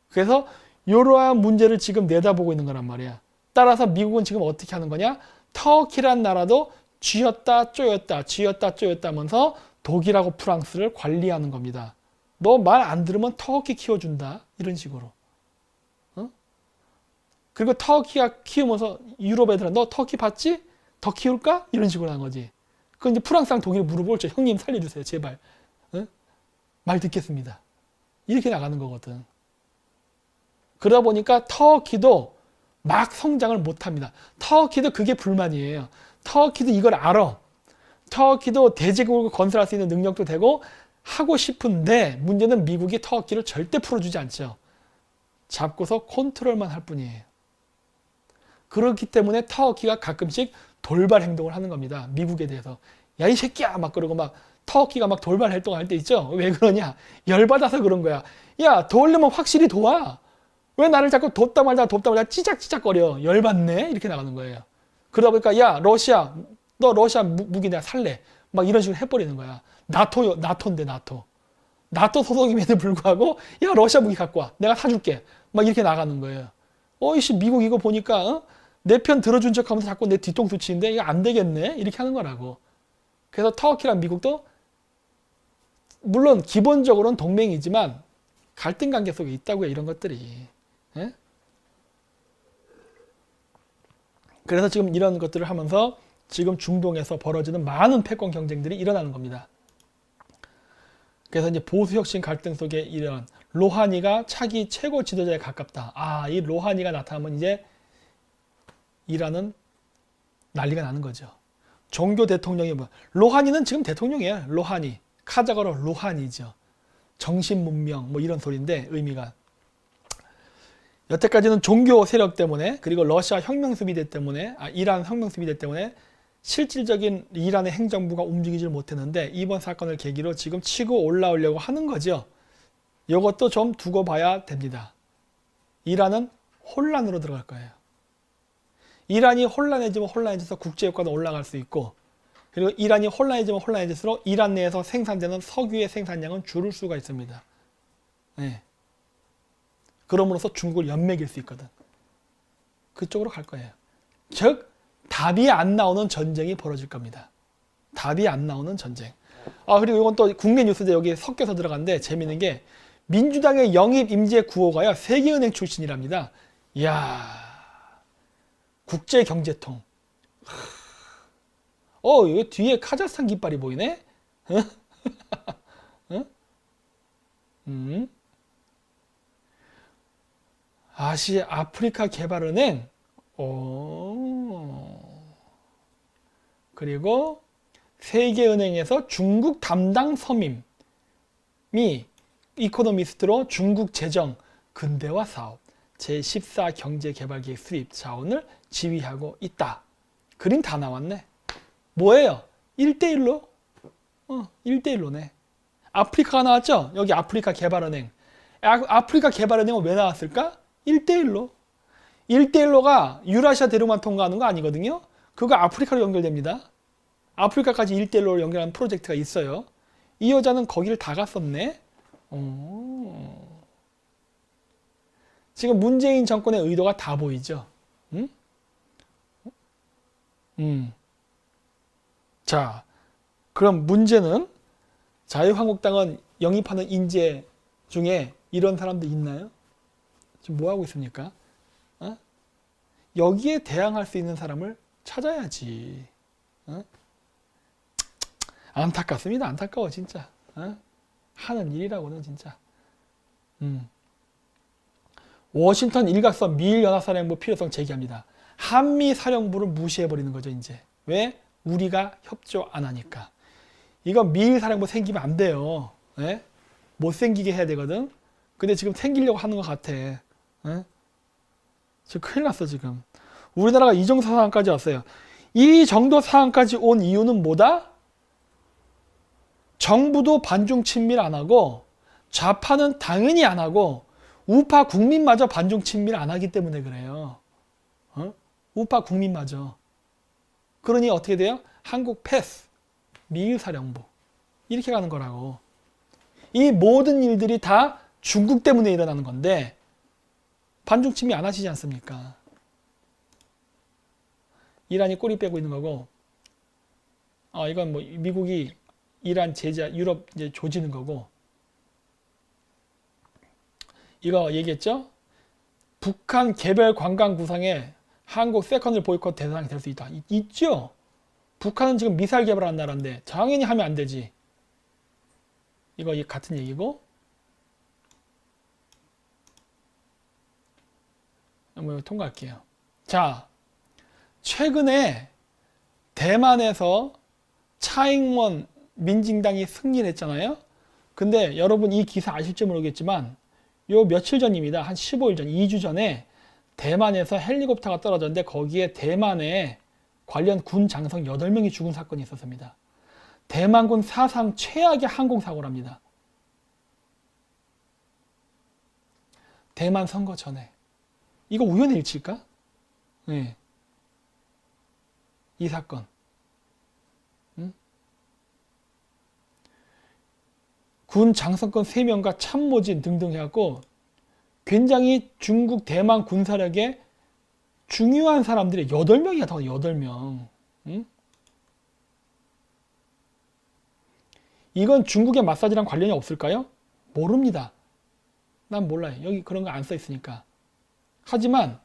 그래서 이러한 문제를 지금 내다보고 있는 거란 말이야. 따라서 미국은 지금 어떻게 하는 거냐? 터키란 나라도 쥐었다 쪼였다 쥐었다 쪼였다 하면서 독일하고 프랑스를 관리하는 겁니다. 너 말 안 들으면 터키 키워준다. 이런 식으로. 그리고 터키가 키우면서 유럽 애들은 너 터키 봤지? 더 키울까? 이런 식으로 하는 거지. 그건 이제 프랑스랑 독일이 물어보죠. 형님 살려주세요. 제발. 말 듣겠습니다. 이렇게 나가는 거거든. 그러다 보니까 터키도 막 성장을 못합니다. 터키도 그게 불만이에요. 터키도 이걸 알아. 터키도 대제국을 건설할 수 있는 능력도 되고 하고 싶은데 문제는 미국이 터키를 절대 풀어주지 않죠. 잡고서 컨트롤만 할 뿐이에요. 그렇기 때문에 터키가 가끔씩 돌발 행동을 하는 겁니다. 미국에 대해서. 야, 이 새끼야! 막 그러고 막 터키가 막 돌발 활동할 때 있죠? 왜 그러냐? 열받아서 그런 거야. 야, 도우려면 확실히 도와. 왜 나를 자꾸 돕다 말다 찌작찌작거려. 열받네? 이렇게 나가는 거예요. 그러다 보니까 야, 러시아, 너 러시아 무기 내가 살래. 막 이런 식으로 해버리는 거야. 나토인데 나토. 나토 소속임에도 불구하고 야, 러시아 무기 갖고 와. 내가 사줄게. 막 이렇게 나가는 거예요. 이씨 미국 이거 보니까 내 편 들어준 척하면서 자꾸 내 뒤통수 치는데 이거 안 되겠네. 이렇게 하는 거라고. 그래서 터키랑 미국도 물론 기본적으로는 동맹이지만 갈등 관계 속에 있다고요. 이런 것들이. 예? 그래서 지금 이런 것들을 하면서 지금 중동에서 벌어지는 많은 패권 경쟁들이 일어나는 겁니다. 그래서 이제 보수혁신 갈등 속에 이런 로하니가 차기 최고 지도자에 가깝다. 이 로하니가 나타나면 이제 이란은 난리가 나는 거죠. 종교 대통령이 뭐 로하니는 지금 대통령이에요. 로하니. 카자흐로 로하니죠. 정신문명 뭐 이런 소리인데 의미가 여태까지는 종교 세력 때문에 그리고 러시아 혁명수비대 때문에 이란 혁명수비대 때문에 실질적인 이란의 행정부가 움직이질 못했는데 이번 사건을 계기로 지금 치고 올라오려고 하는 거죠. 이것도 좀 두고 봐야 됩니다. 이란은 혼란으로 들어갈 거예요. 이란이 혼란해지면 혼란해져서 국제효과도 올라갈 수 있고 그리고 이란이 혼란해지면 혼란해질수록 이란 내에서 생산되는 석유의 생산량은 줄을 수가 있습니다. 네. 그럼으로써 중국을 연맥일 수 있거든. 그쪽으로 갈 거예요. 즉 답이 안 나오는 전쟁이 벌어질 겁니다. 답이 안 나오는 전쟁. 그리고 이건 또 국내 뉴스인데 여기 섞여서 들어갔는데 재밌는 게 민주당의 영입 임재 구호가요. 세계은행 출신이랍니다. 이야, 국제경제통. 이거 뒤에 카자흐스탄 깃발이 보이네? 아프리카 개발은행. 그리고 세계은행에서 중국 담당 서민이 이코노미스트로 중국 재정, 근대화 사업, 제14 경제개발계획 수립 자원을 지휘하고 있다. 그림 다 나왔네. 뭐예요? 1대1로? 1대1로네. 아프리카가 나왔죠? 여기 아프리카 개발은행. 아프리카 개발은행은 왜 나왔을까? 1대1로. 1대1로가 유라시아 대륙만 통과하는 거 아니거든요? 그거 아프리카로 연결됩니다. 아프리카까지 1대1로를 연결하는 프로젝트가 있어요. 이 여자는 거기를 다 갔었네. 지금 문재인 정권의 의도가 다 보이죠? 자, 그럼 문제는 자유한국당은 영입하는 인재 중에 이런 사람들 있나요? 지금 뭐 하고 있습니까? 여기에 대항할 수 있는 사람을 찾아야지. 안타깝습니다. 안타까워 진짜. 하는 일이라고는 진짜. 워싱턴 일각선 미일연합사령부 필요성 제기합니다. 한미사령부를 무시해버리는 거죠. 이제 왜? 우리가 협조 안 하니까. 이건 미일사령부 생기면 안 돼요. 네? 못 생기게 해야 되거든. 근데 지금 생기려고 하는 것 같아. 네? 지금 큰일 났어 지금. 우리나라가 이 정도 상황까지 왔어요. 이 정도 상황까지 온 이유는 뭐다? 정부도 반중 친밀 안 하고 좌파는 당연히 안 하고 우파 국민마저 반중 친밀 안 하기 때문에 그래요. 우파 국민마저. 그러니 어떻게 돼요? 한국 패스, 미일 사령부 이렇게 가는 거라고. 이 모든 일들이 다 중국 때문에 일어나는 건데 반중 친밀 안 하시지 않습니까? 이란이 꼬리 빼고 있는 거고, 이건 뭐 미국이 이란 제재, 유럽 이제 조지는 거고, 이거 얘기했죠? 북한 개별 관광 구상에 한국 세컨드 보이콧 대상이 될 수 있다. 있죠? 북한은 지금 미사일 개발한 나라인데 당연히 하면 안 되지. 이거 같은 얘기고. 한번 통과할게요. 자, 최근에 대만에서 차잉원 민진당이 승리를 했잖아요. 근데 여러분 이 기사 아실지 모르겠지만 요 며칠 전입니다. 한 15일 전, 2주 전에 대만에서 헬리콥터가 떨어졌는데 거기에 대만의 관련 군 장성 8명이 죽은 사건이 있었습니다. 대만군 사상 최악의 항공사고랍니다. 대만 선거 전에. 이거 우연의 일치일까? 네. 이 사건. 군 장성권 3명과 참모진 등등 해갖고 굉장히 중국 대만 군사력에 중요한 사람들이 8명이야, 더 8명. 이건 중국의 마사지랑 관련이 없을까요? 모릅니다. 난 몰라요. 여기 그런 거 안 써 있으니까. 하지만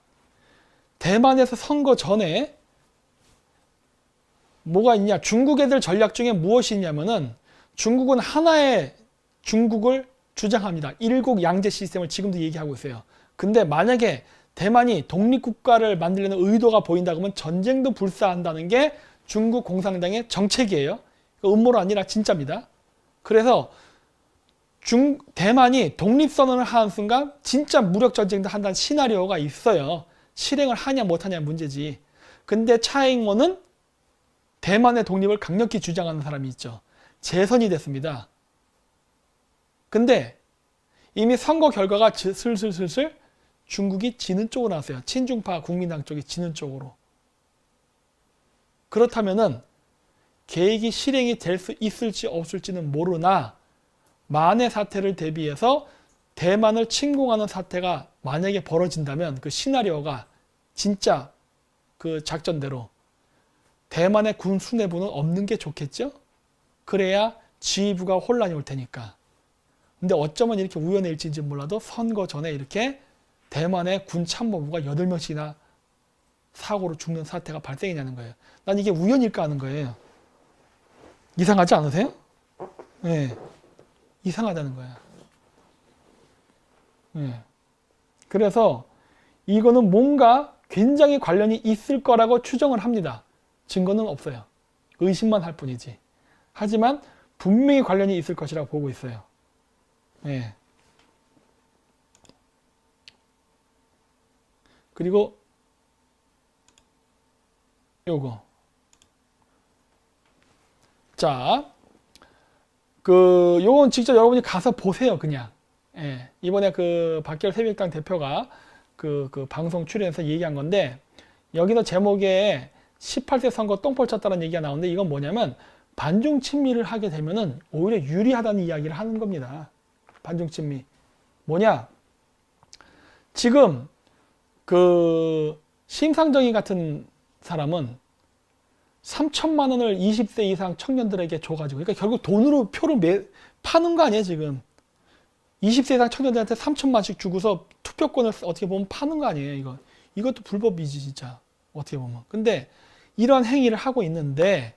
대만에서 선거 전에 뭐가 있냐? 중국 애들 전략 중에 무엇이 있냐면은 중국은 하나의 중국을 주장합니다. 일국 양제 시스템을 지금도 얘기하고 있어요. 근데 만약에 대만이 독립국가를 만들려는 의도가 보인다 그러면 전쟁도 불사한다는 게 중국 공산당의 정책이에요. 음모가 아니라 진짜입니다. 그래서 대만이 독립선언을 하는 순간 진짜 무력전쟁도 한다는 시나리오가 있어요. 실행을 하냐 못하냐 문제지. 근데 차잉원은 대만의 독립을 강력히 주장하는 사람이 있죠. 재선이 됐습니다. 근데 이미 선거 결과가 슬슬 중국이 지는 쪽으로 나왔어요. 친중파 국민당 쪽이 지는 쪽으로. 그렇다면은 계획이 실행이 될 수 있을지 없을지는 모르나 만의 사태를 대비해서 대만을 침공하는 사태가 만약에 벌어진다면 그 시나리오가 진짜 그 작전대로 대만의 군 수뇌부는 없는 게 좋겠죠? 그래야 지휘부가 혼란이 올 테니까. 근데 어쩌면 이렇게 우연의 일치인지 몰라도 선거 전에 이렇게 대만의 군 참모부가 8명씩이나 사고로 죽는 사태가 발생했냐는 거예요. 난 이게 우연일까 하는 거예요. 이상하지 않으세요? 네. 이상하다는 거야. 네. 그래서 이거는 뭔가 굉장히 관련이 있을 거라고 추정을 합니다. 증거는 없어요. 의심만 할 뿐이지. 하지만 분명히 관련이 있을 것이라고 보고 있어요. 네. 그리고 요거. 자, 요건 직접 여러분이 가서 보세요, 그냥. 예. 이번에 박결 새벽당 대표가 그 방송 출연해서 얘기한 건데, 여기서 제목에 18세 선거 똥볼 쳤다는 얘기가 나오는데, 이건 뭐냐면, 반중 친미를 하게 되면은 오히려 유리하다는 이야기를 하는 겁니다. 반중 친미. 뭐냐? 지금, 심상정이 같은 사람은 3천만 원을 20세 이상 청년들에게 줘가지고, 그러니까 결국 돈으로 표를 파는 거 아니에요, 지금. 20세 이상 청년들한테 3천만씩 주고서 투표권을 어떻게 보면 파는 거 아니에요, 이거. 이것도 불법이지, 진짜. 어떻게 보면. 근데 이런 행위를 하고 있는데,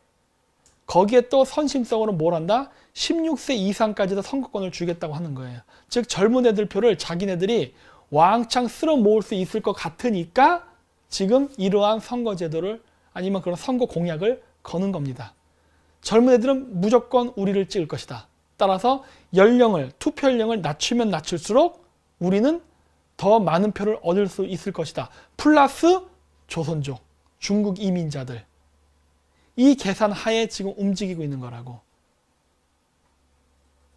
거기에 또 선심성으로 뭘 한다? 16세 이상까지도 선거권을 주겠다고 하는 거예요. 즉, 젊은 애들 표를 자기네들이 왕창 쓸어 모을 수 있을 것 같으니까 지금 이러한 선거제도를 아니면 그런 선거 공약을 거는 겁니다. 젊은 애들은 무조건 우리를 찍을 것이다. 따라서 투표 연령을 낮추면 낮출수록 우리는 더 많은 표를 얻을 수 있을 것이다. 플러스 조선족, 중국 이민자들. 이 계산 하에 지금 움직이고 있는 거라고.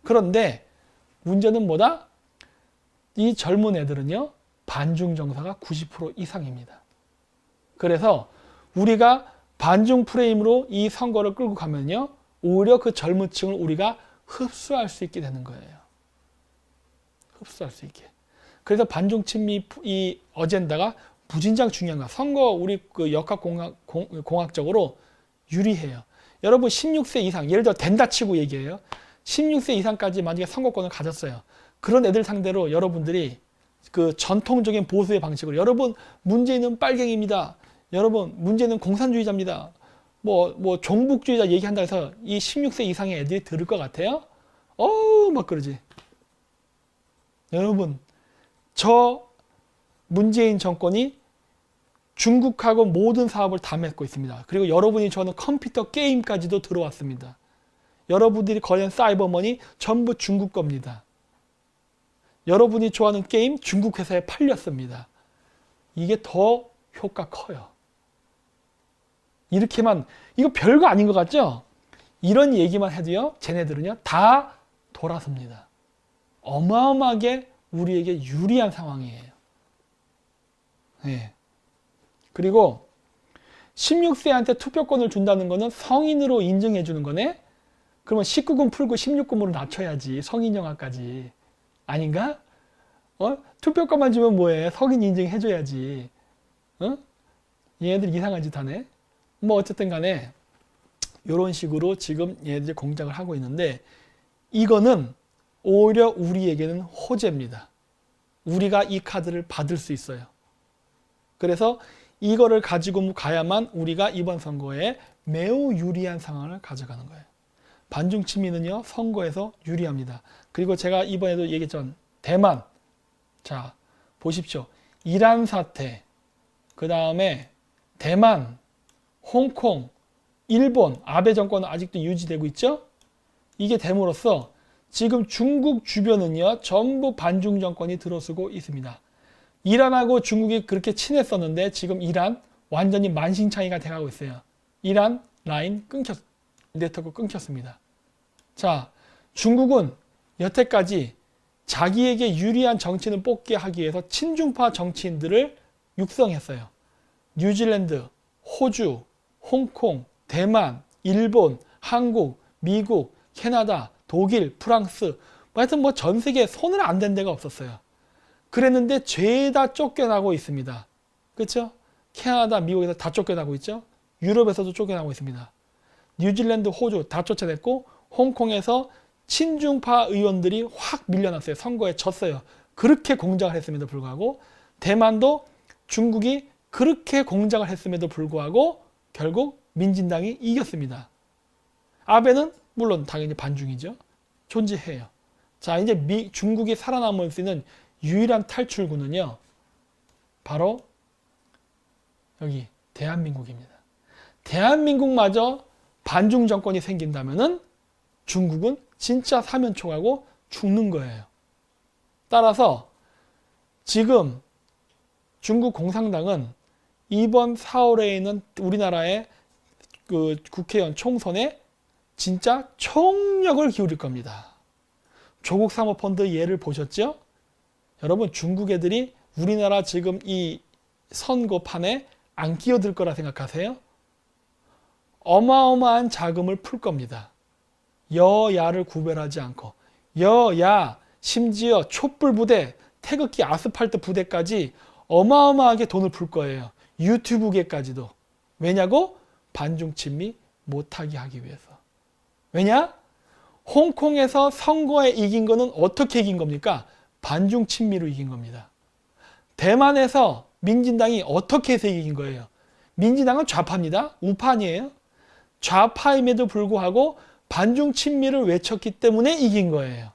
그런데 문제는 뭐다? 이 젊은 애들은요, 반중 정서가 90% 이상입니다. 그래서 우리가 반중 프레임으로 이 선거를 끌고 가면요, 오히려 그 젊은 층을 우리가 흡수할 수 있게 되는 거예요. 흡수할 수 있게. 그래서 반중 친미 이 어젠다가 무진장 중요한 거야. 선거 우리 그 역학공학적으로 유리해요. 여러분 16세 이상, 예를 들어 된다 치고 얘기해요. 16세 이상까지 만약에 선거권을 가졌어요. 그런 애들 상대로 여러분들이 그 전통적인 보수의 방식으로 여러분 문재인은 빨갱이입니다. 여러분 문재인은 공산주의자입니다. 뭐 종북주의자 얘기한다 해서 이 16세 이상의 애들이 들을 것 같아요? 막 그러지. 여러분 저 문재인 정권이 중국하고 모든 사업을 다 맺고 있습니다. 그리고 여러분이 좋아하는 컴퓨터 게임까지도 들어왔습니다. 여러분들이 거래한 사이버머니 전부 중국 겁니다. 여러분이 좋아하는 게임 중국 회사에 팔렸습니다. 이게 더 효과 커요. 이렇게만, 이거 별거 아닌 것 같죠? 이런 얘기만 해도요, 쟤네들은요, 다 돌아섭니다. 어마어마하게 우리에게 유리한 상황이에요. 네. 그리고 16세한테 투표권을 준다는 거는 성인으로 인정해 주는 거네? 그러면 19금 풀고 16금으로 낮춰야지. 성인영화까지. 아닌가? 투표권만 주면 뭐해? 성인 인정해 줘야지. 얘네들 이상한 짓 하네. 뭐 어쨌든 간에 이런 식으로 지금 얘네들이 공작을 하고 있는데 이거는 오히려 우리에게는 호재입니다. 우리가 이 카드를 받을 수 있어요. 그래서 이거를 가지고 가야만 우리가 이번 선거에 매우 유리한 상황을 가져가는 거예요. 반중 친미는요, 선거에서 유리합니다. 그리고 제가 이번에도 얘기했던 대만. 자, 보십시오. 이란 사태, 그 다음에 대만, 홍콩, 일본, 아베 정권은 아직도 유지되고 있죠? 이게 됨으로써 지금 중국 주변은요, 전부 반중 정권이 들어서고 있습니다. 이란하고 중국이 그렇게 친했었는데 지금 이란 완전히 만신창이가 돼가고 있어요. 이란 라인 네트워크 끊겼습니다. 자, 중국은 여태까지 자기에게 유리한 정치인을 뽑게 하기 위해서 친중파 정치인들을 육성했어요. 뉴질랜드, 호주, 홍콩, 대만, 일본, 한국, 미국, 캐나다, 독일, 프랑스, 하여튼 뭐 전 세계에 손을 안 댄 데가 없었어요. 그랬는데 죄다 쫓겨나고 있습니다. 그렇죠? 캐나다, 미국에서 다 쫓겨나고 있죠? 유럽에서도 쫓겨나고 있습니다. 뉴질랜드, 호주 다 쫓아냈고 홍콩에서 친중파 의원들이 확 밀려났어요. 선거에 졌어요. 그렇게 공작을 했음에도 불구하고 대만도 중국이 그렇게 공작을 했음에도 불구하고 결국 민진당이 이겼습니다. 아베는 물론 당연히 반중이죠. 존재해요. 자, 이제 중국이 살아남을 수 있는 유일한 탈출구는요, 바로 여기 대한민국입니다. 대한민국마저 반중 정권이 생긴다면은 중국은 진짜 사면초가고 죽는 거예요. 따라서 지금 중국 공산당은 이번 4월에 있는 우리나라의 그 국회의원 총선에 진짜 총력을 기울일 겁니다. 조국 사모펀드 예를 보셨죠? 여러분 중국 애들이 우리나라 지금 이 선거판에 안 끼어들 거라 생각하세요? 어마어마한 자금을 풀 겁니다. 여야를 구별하지 않고 여야 심지어 촛불 부대, 태극기 아스팔트 부대까지 어마어마하게 돈을 풀 거예요. 유튜브계까지도. 왜냐고? 반중 친미 못하게 하기 위해서. 왜냐? 홍콩에서 선거에 이긴 거는 어떻게 이긴 겁니까? 반중 친미로 이긴 겁니다. 대만에서 민진당이 어떻게 해서 이긴 거예요? 민진당은 좌파입니다. 우파 아니에요. 좌파임에도 불구하고 반중 친미를 외쳤기 때문에 이긴 거예요.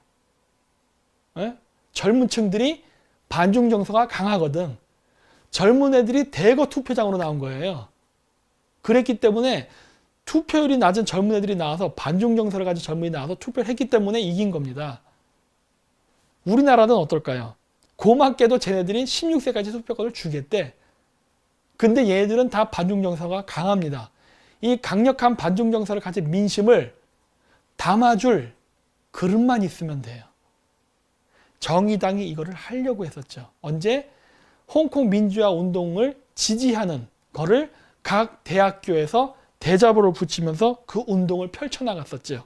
에? 젊은 층들이 반중 정서가 강하거든. 젊은 애들이 대거 투표장으로 나온 거예요. 그랬기 때문에 투표율이 낮은 젊은 애들이 나와서 반중 정서를 가진 젊은이 나와서 투표를 했기 때문에 이긴 겁니다. 우리나라는 어떨까요? 고맙게도 쟤네들이 16세까지 투표권을 주겠대. 근데 얘네들은 다 반중 정서가 강합니다. 이 강력한 반중 정서를 가진 민심을 담아줄 그릇만 있으면 돼요. 정의당이 이거를 하려고 했었죠. 언제? 홍콩 민주화 운동을 지지하는 거를 각 대학교에서 대자보를 붙이면서 그 운동을 펼쳐나갔었죠.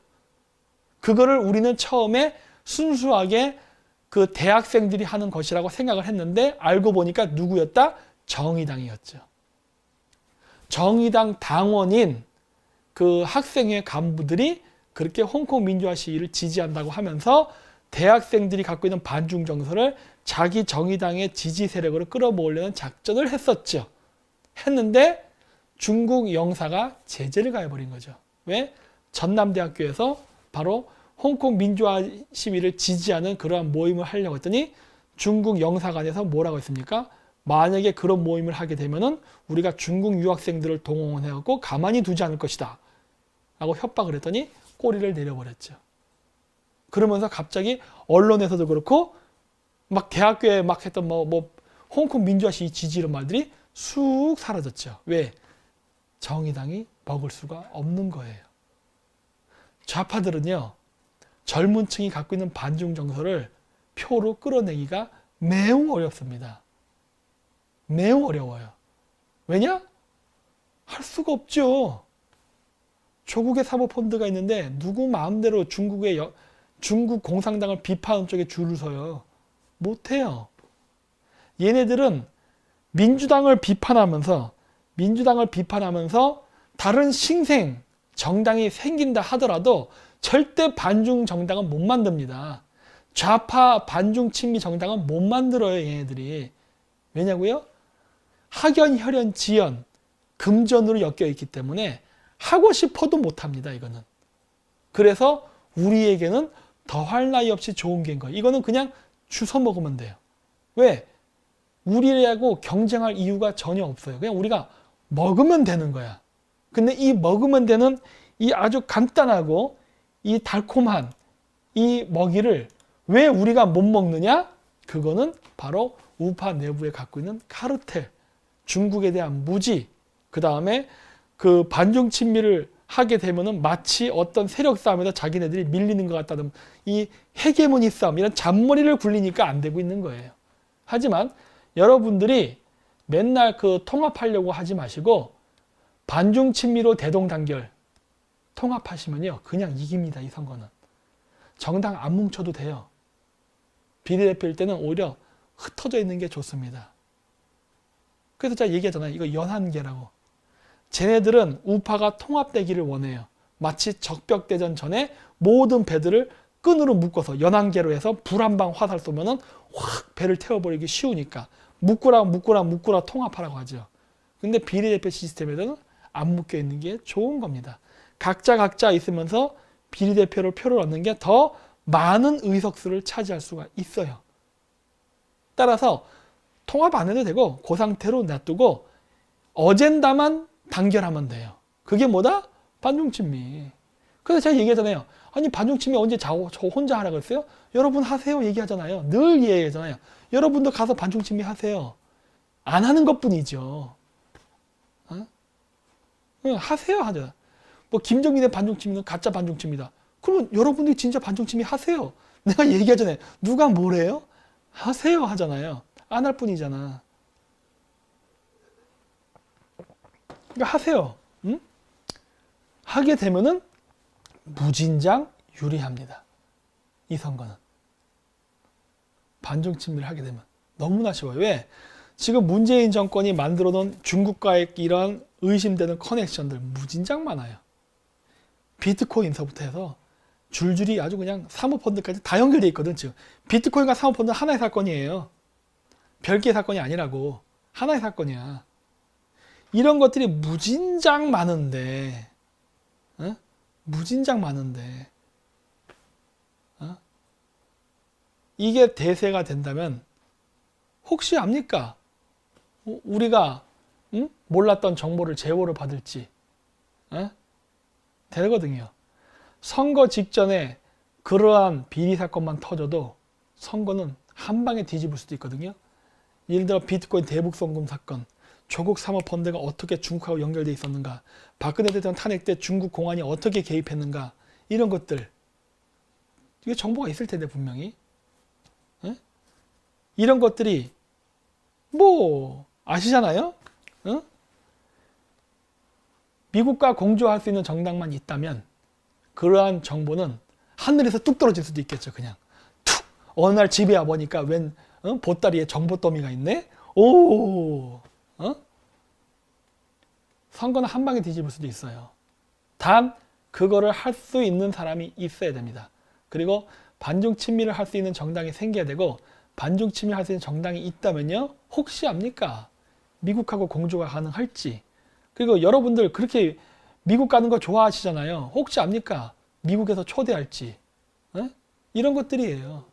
그거를 우리는 처음에 순수하게 그 대학생들이 하는 것이라고 생각을 했는데 알고 보니까 누구였다? 정의당이었죠. 정의당 당원인 그 학생회 간부들이 그렇게 홍콩 민주화 시위를 지지한다고 하면서 대학생들이 갖고 있는 반중 정서를 자기 정의당의 지지 세력으로 끌어모으려는 작전을 했었죠. 했는데 중국 영사가 제재를 가해버린 거죠. 왜? 전남대학교에서 바로 홍콩 민주화 시위를 지지하는 그러한 모임을 하려고 했더니 중국 영사관에서 뭐라고 했습니까? 만약에 그런 모임을 하게 되면은 우리가 중국 유학생들을 동원해갖고 가만히 두지 않을 것이다 라고 협박을 했더니 꼬리를 내려버렸죠. 그러면서 갑자기 언론에서도 그렇고 막 대학교에 막 했던 홍콩 민주화 시위 지지 이런 말들이 쑥 사라졌죠. 왜? 정의당이 먹을 수가 없는 거예요. 좌파들은요, 젊은 층이 갖고 있는 반중 정서를 표로 끌어내기가 매우 어렵습니다. 매우 어려워요. 왜냐? 할 수가 없죠. 조국의 사모펀드가 있는데 누구 마음대로 중국 공산당을 비판하는 쪽에 줄을 서요. 못해요. 얘네들은 민주당을 비판하면서 다른 신생 정당이 생긴다 하더라도 절대 반중 정당은 못 만듭니다. 좌파 반중 친미 정당은 못 만들어요, 얘네들이. 왜냐고요? 학연, 혈연, 지연, 금전으로 엮여 있기 때문에 하고 싶어도 못합니다, 이거는. 그래서 우리에게는 더할 나위 없이 좋은 게인 거예요. 이거는 그냥 주워 먹으면 돼요. 왜? 우리하고 경쟁할 이유가 전혀 없어요. 그냥 우리가 먹으면 되는 거야. 근데 이 먹으면 되는 이 아주 간단하고 이 달콤한 이 먹이를 왜 우리가 못 먹느냐? 그거는 바로 우파 내부에 갖고 있는 카르텔, 중국에 대한 무지, 그 다음에 그 반중 친미를 하게 되면은 마치 어떤 세력 싸움에서 자기네들이 밀리는 것 같다는 이 헤게모니 싸움, 이런 잔머리를 굴리니까 안 되고 있는 거예요. 하지만 여러분들이 맨날 그 통합하려고 하지 마시고 반중 친미로 대동단결 통합하시면요, 그냥 이깁니다. 이 선거는. 정당 안 뭉쳐도 돼요. 비례대표일 때는 오히려 흩어져 있는 게 좋습니다. 그래서 제가 얘기하잖아요. 이거 연한계라고. 쟤네들은 우파가 통합되기를 원해요. 마치 적벽대전 전에 모든 배들을 끈으로 묶어서 연한계로 해서 불 한 방 화살 쏘면은 확 배를 태워버리기 쉬우니까 묶으라 통합하라고 하죠. 근데 비례대표 시스템에서는 안 묶여 있는 게 좋은 겁니다. 각자 있으면서 비례대표를 표를 얻는 게 더 많은 의석수를 차지할 수가 있어요. 따라서 통합 안 해도 되고 그 상태로 놔두고 어젠다만 단결하면 돼요. 그게 뭐다? 반중친미. 그래서 제가 얘기하잖아요. 아니 반중친미 언제 저 혼자 하라고 했어요? 여러분 하세요 얘기하잖아요. 늘 얘기하잖아요. 여러분도 가서 반중친미 하세요. 안 하는 것뿐이죠. 하세요 하잖아. 뭐 김정민의 반중친미는 가짜 반중친미다. 그러면 여러분들이 진짜 반중친미 하세요. 내가 얘기하잖아요. 누가 뭐래요? 하세요 하잖아요. 안 할 뿐이잖아. 그러니까 하세요. 응? 하게 되면은 무진장 유리합니다. 이 선거는. 반중친미를 하게 되면. 너무나 쉬워요. 왜? 지금 문재인 정권이 만들어 놓은 중국과의 이런 의심되는 커넥션들 무진장 많아요. 비트코인서부터 해서 줄줄이 아주 그냥 사모펀드까지 다 연결돼 있거든. 지금 비트코인과 사모펀드는 하나의 사건이에요. 별개의 사건이 아니라고. 하나의 사건이야. 이런 것들이 무진장 많은데, 무진장 많은데, 이게 대세가 된다면 혹시 압니까? 우리가 몰랐던 정보를 제보를 받을지 되거든요. 선거 직전에 그러한 비리 사건만 터져도 선거는 한 방에 뒤집을 수도 있거든요. 예를 들어 비트코인 대북송금 사건, 조국 사모펀드가 어떻게 중국하고 연결돼 있었는가, 박근혜 대통령 탄핵 때 중국 공안이 어떻게 개입했는가, 이런 것들 이게 정보가 있을 텐데 분명히. 에? 이런 것들이 뭐 아시잖아요? 어? 미국과 공조할 수 있는 정당만 있다면 그러한 정보는 하늘에서 뚝 떨어질 수도 있겠죠. 그냥 툭 어느 날 집에 와보니까 웬 보따리에 정보 더미가 있네. 오, 선거는 한 방에 뒤집을 수도 있어요. 단 그거를 할 수 있는 사람이 있어야 됩니다. 그리고 반중 친미를 할 수 있는 정당이 생겨야 되고, 반중 친미를 할 수 있는 정당이 있다면요, 혹시 압니까? 미국하고 공조가 가능할지. 그리고 여러분들 그렇게 미국 가는 거 좋아하시잖아요. 혹시 압니까? 미국에서 초대할지. 에? 이런 것들이에요.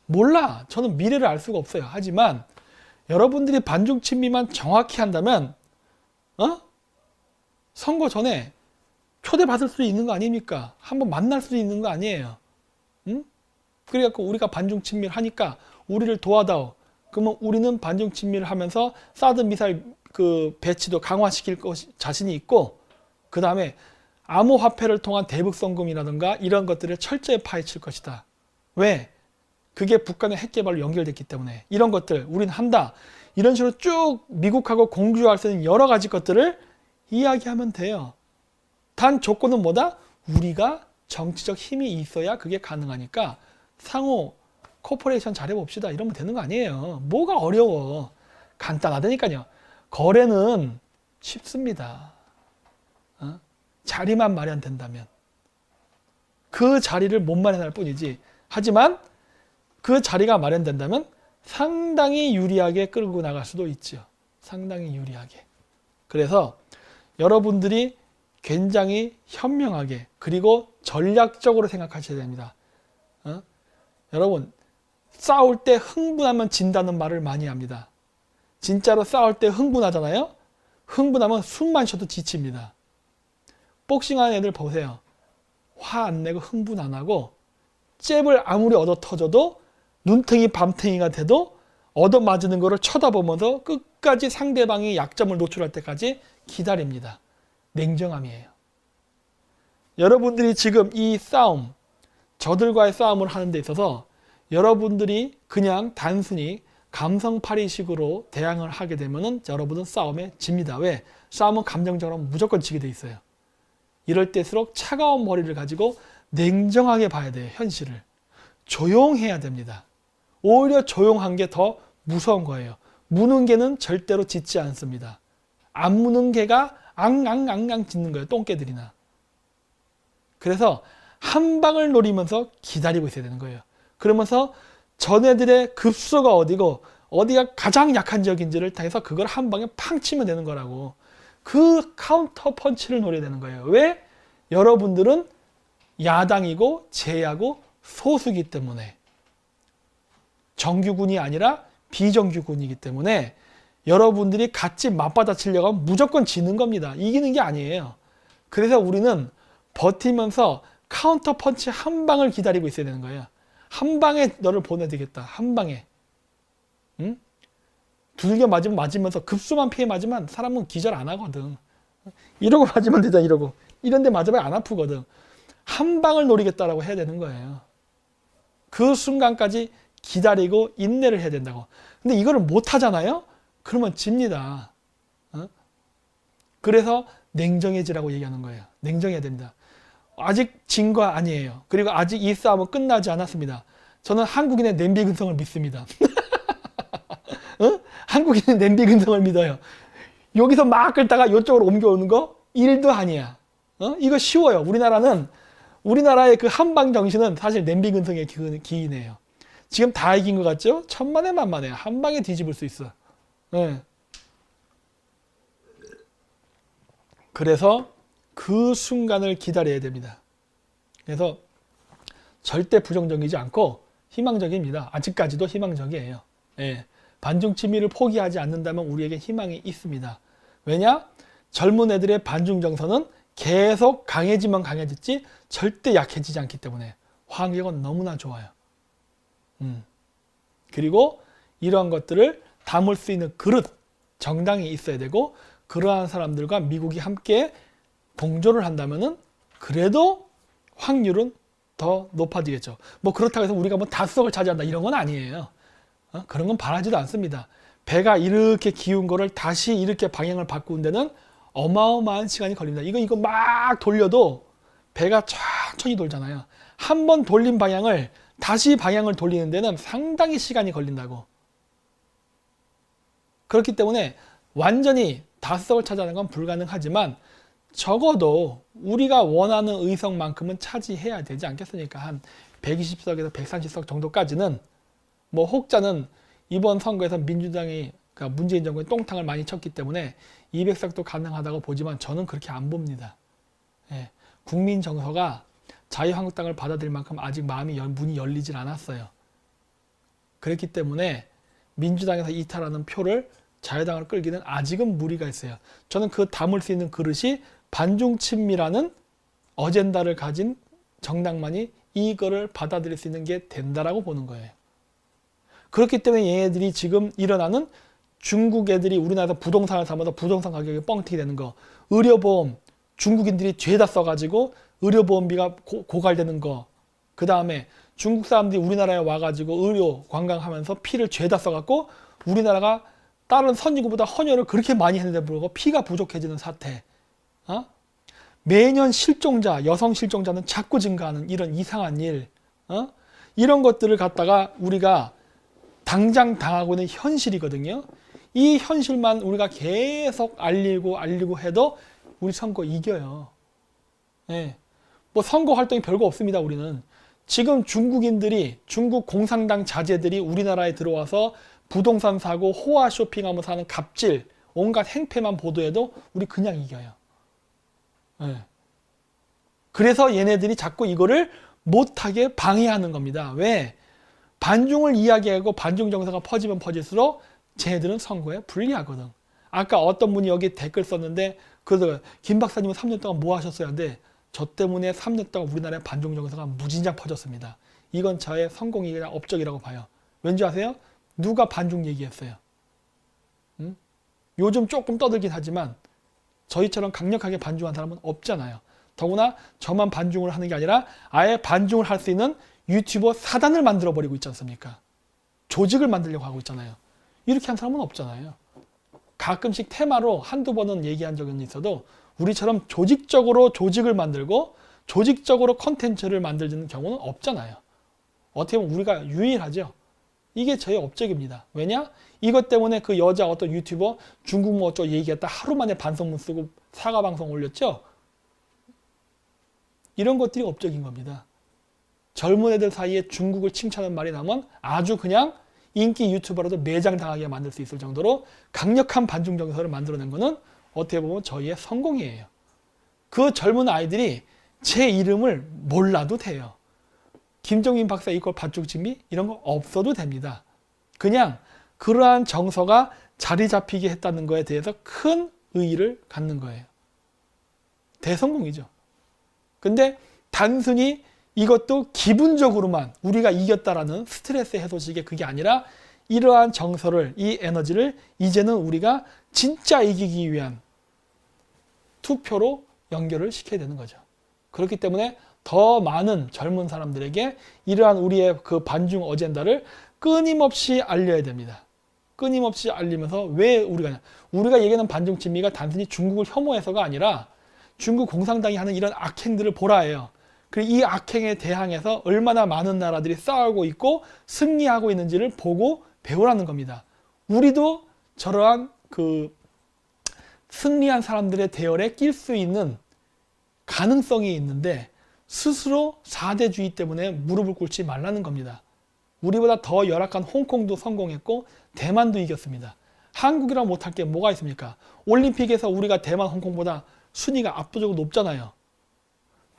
몰라. 저는 미래를 알 수가 없어요. 하지만 여러분들이 반중 친미만 정확히 한다면 선거 전에 초대받을 수 있는 거 아닙니까? 한번 만날 수 있는 거 아니에요. 응? 그래갖고 우리가 반중 친미를 하니까 우리를 도와다오. 그러면 우리는 반중 친미를 하면서 사드 미사일 그 배치도 강화시킬 자신이 있고, 그 다음에 암호화폐를 통한 대북송금이라든가 이런 것들을 철저히 파헤칠 것이다. 왜? 그게 북한의 핵개발로 연결됐기 때문에. 이런 것들 우리는 한다. 이런 식으로 쭉 미국하고 공조할 수 있는 여러 가지 것들을 이야기하면 돼요. 단 조건은 뭐다? 우리가 정치적 힘이 있어야 그게 가능하니까 상호 코퍼레이션 잘해봅시다. 이러면 되는 거 아니에요. 뭐가 어려워. 간단하다니까요. 거래는 쉽습니다. 자리만 마련된다면. 그 자리를 못 마련할 뿐이지. 하지만 그 자리가 마련된다면 상당히 유리하게 끌고 나갈 수도 있죠. 상당히 유리하게. 그래서 여러분들이 굉장히 현명하게 그리고 전략적으로 생각하셔야 됩니다. 여러분, 싸울 때 흥분하면 진다는 말을 많이 합니다. 진짜로 싸울 때 흥분하잖아요. 흥분하면 숨만 쉬어도 지칩니다. 복싱하는 애들 보세요. 화 안 내고 흥분 안 하고 잽을 아무리 얻어 터져도 눈탱이 밤탱이가 돼도 얻어맞는 거를 쳐다보면서 끝까지 상대방이 약점을 노출할 때까지 기다립니다. 냉정함이에요. 여러분들이 지금 이 싸움, 저들과의 싸움을 하는 데 있어서 여러분들이 그냥 단순히 감성팔이식으로 대항을 하게 되면 여러분은 싸움에 집니다. 왜? 싸움은 감정적으로 무조건 지게 돼 있어요. 이럴 때일수록 차가운 머리를 가지고 냉정하게 봐야 돼요. 현실을. 조용해야 됩니다. 오히려 조용한 게 더 무서운 거예요. 무는 개는 절대로 짖지 않습니다. 안 무는 개가 앙앙앙앙 짖는 거예요. 똥개들이나. 그래서 한 방을 노리면서 기다리고 있어야 되는 거예요. 그러면서 전애들의 급소가 어디고 어디가 가장 약한 지역인지를 해서 그걸 한 방에 팡 치면 되는 거라고. 그 카운터 펀치를 노려야 되는 거예요. 왜? 여러분들은 야당이고 제야고 소수기 때문에, 정규군이 아니라 비정규군이기 때문에 여러분들이 같이 맞받아치려고 하면 무조건 지는 겁니다. 이기는 게 아니에요. 그래서 우리는 버티면서 카운터 펀치 한 방을 기다리고 있어야 되는 거예요. 한 방에 너를 보내드리겠다. 한 방에. 응? 두들겨 맞으면서 급수만 피해 맞으면 사람은 기절 안 하거든. 이러고 맞으면 되잖아. 이러고. 이런데 맞으면 안 아프거든. 한 방을 노리겠다라고 해야 되는 거예요. 그 순간까지 기다리고 인내를 해야 된다고. 근데 이거를 못 하잖아요? 그러면 집니다. 그래서 냉정해지라고 얘기하는 거예요. 냉정해야 됩니다. 아직 진 거 아니에요. 그리고 아직 이 싸움은 끝나지 않았습니다. 저는 한국인의 냄비 근성을 믿습니다. 한국인의 냄비 근성을 믿어요. 여기서 막 끓다가 이쪽으로 옮겨오는 거 일도 아니야. 이거 쉬워요. 우리나라의 그 한방 정신은 사실 냄비 근성의 기인이에요. 지금 다 이긴 것 같죠? 천만에 만만해. 한 방에 뒤집을 수 있어. 네. 그래서 그 순간을 기다려야 됩니다. 그래서 절대 부정적이지 않고 희망적입니다. 아직까지도 희망적이에요. 예. 반중 친미를 포기하지 않는다면 우리에게 희망이 있습니다. 왜냐? 젊은 애들의 반중 정서는 계속 강해지면 강해졌지 절대 약해지지 않기 때문에 환경은 너무나 좋아요. 그리고 이러한 것들을 담을 수 있는 그릇, 정당이 있어야 되고, 그러한 사람들과 미국이 함께 동조를 한다면은 그래도 확률은 더 높아지겠죠. 뭐 그렇다고 해서 우리가 뭐 다수석을 차지한다 이런 건 아니에요. 그런 건 바라지도 않습니다. 배가 이렇게 기운 거를 다시 이렇게 방향을 바꾸는 데는 어마어마한 시간이 걸립니다. 이거 막 돌려도 배가 천천히 돌잖아요. 한 번 돌린 방향을 다시 방향을 돌리는 데는 상당히 시간이 걸린다고. 그렇기 때문에 완전히 다수석을 차지하는 건 불가능하지만 적어도 우리가 원하는 의석만큼은 차지해야 되지 않겠습니까? 한 120석에서 130석 정도까지는. 뭐 혹자는 이번 선거에서 민주당이, 그러니까 문재인 정부에 똥탕을 많이 쳤기 때문에 200석도 가능하다고 보지만 저는 그렇게 안 봅니다. 예, 국민 정서가 자유한국당을 받아들일 만큼 아직 문이 열리질 않았어요. 그렇기 때문에 민주당에서 이탈하는 표를 자유당을 끌기는 아직은 무리가 있어요. 저는 그 담을 수 있는 그릇이 반중친미라는 어젠다를 가진 정당만이 이거를 받아들일 수 있는 게 된다라고 보는 거예요. 그렇기 때문에 얘네들이 지금 일어나는 중국 애들이 우리나라에서 부동산을 사면서 부동산 가격이 뻥튀기 되는 거, 의료보험 중국인들이 죄다 써가지고 의료보험비가 고갈되는 거, 그 다음에 중국 사람들이 우리나라에 와가지고 의료 관광하면서 피를 죄다 써갖고 우리나라가 다른 선진국보다 헌혈을 그렇게 많이 했는데 불구하고 피가 부족해지는 사태, 매년 실종자, 여성 실종자는 자꾸 증가하는 이런 이상한 일, 이런 것들을 갖다가 우리가 당장 당하고 있는 현실이거든요. 이 현실만 우리가 계속 알리고 해도 우리 선거 이겨요. 예. 뭐 선거 활동이 별거 없습니다. 우리는 지금 중국인들이, 중국 공산당 자제들이 우리나라에 들어와서 부동산 사고 호화 쇼핑하면서 사는 갑질, 온갖 행패만 보도해도 우리 그냥 이겨요. 예. 그래서 얘네들이 자꾸 이거를 못하게 방해하는 겁니다. 왜? 반중을 이야기하고 반중 정서가 퍼지면 퍼질수록 쟤네들은 선거에 불리하거든. 아까 어떤 분이 여기 댓글 썼는데, 김 박사님은 3년 동안 뭐 하셨어야 돼? 저 때문에 3년 동안 우리나라의 반중 정서가 무진장 퍼졌습니다. 이건 저의 성공이나 업적이라고 봐요. 왠지 아세요? 누가 반중 얘기했어요? 요즘 조금 떠들긴 하지만 저희처럼 강력하게 반중한 사람은 없잖아요. 더구나 저만 반중을 하는 게 아니라 아예 반중을 할 수 있는 유튜버 사단을 만들어버리고 있지 않습니까? 조직을 만들려고 하고 있잖아요. 이렇게 한 사람은 없잖아요. 가끔씩 테마로 한두 번은 얘기한 적은 있어도 우리처럼 조직적으로 조직을 만들고 조직적으로 컨텐츠를 만들는 경우는 없잖아요. 어떻게 보면 우리가 유일하죠. 이게 저의 업적입니다. 왜냐? 이것 때문에 그 여자 어떤 유튜버 중국 뭐 어쩌고 얘기했다 하루 만에 반성문 쓰고 사과 방송 올렸죠? 이런 것들이 업적인 겁니다. 젊은 애들 사이에 중국을 칭찬하는 말이 나오면 아주 그냥 인기 유튜버라도 매장당하게 만들 수 있을 정도로 강력한 반중 정서를 만들어낸 거는 어떻게 보면 저희의 성공이에요. 그 젊은 아이들이 제 이름을 몰라도 돼요. 김정민 박사 이퀄 반중친미 이런 거 없어도 됩니다. 그냥 그러한 정서가 자리 잡히게 했다는 거에 대해서 큰 의의를 갖는 거예요. 대성공이죠. 근데 단순히 이것도 기분적으로만 우리가 이겼다라는 스트레스 해소식의 그게 아니라 이러한 정서를, 이 에너지를 이제는 우리가 진짜 이기기 위한 투표로 연결을 시켜야 되는 거죠. 그렇기 때문에 더 많은 젊은 사람들에게 이러한 우리의 그 반중 어젠다를 끊임없이 알려야 됩니다. 끊임없이 알리면서 왜 우리가 얘기하는 반중 친미가 단순히 중국을 혐오해서가 아니라 중국 공산당이 하는 이런 악행들을 보라 해요. 그리고 이 악행에 대항해서 얼마나 많은 나라들이 싸우고 있고 승리하고 있는지를 보고 배우라는 겁니다. 우리도 저러한 그 승리한 사람들의 대열에 낄 수 있는 가능성이 있는데 스스로 4대주의 때문에 무릎을 꿇지 말라는 겁니다. 우리보다 더 열악한 홍콩도 성공했고 대만도 이겼습니다. 한국이랑 못할 게 뭐가 있습니까? 올림픽에서 우리가 대만, 홍콩보다 순위가 압도적으로 높잖아요.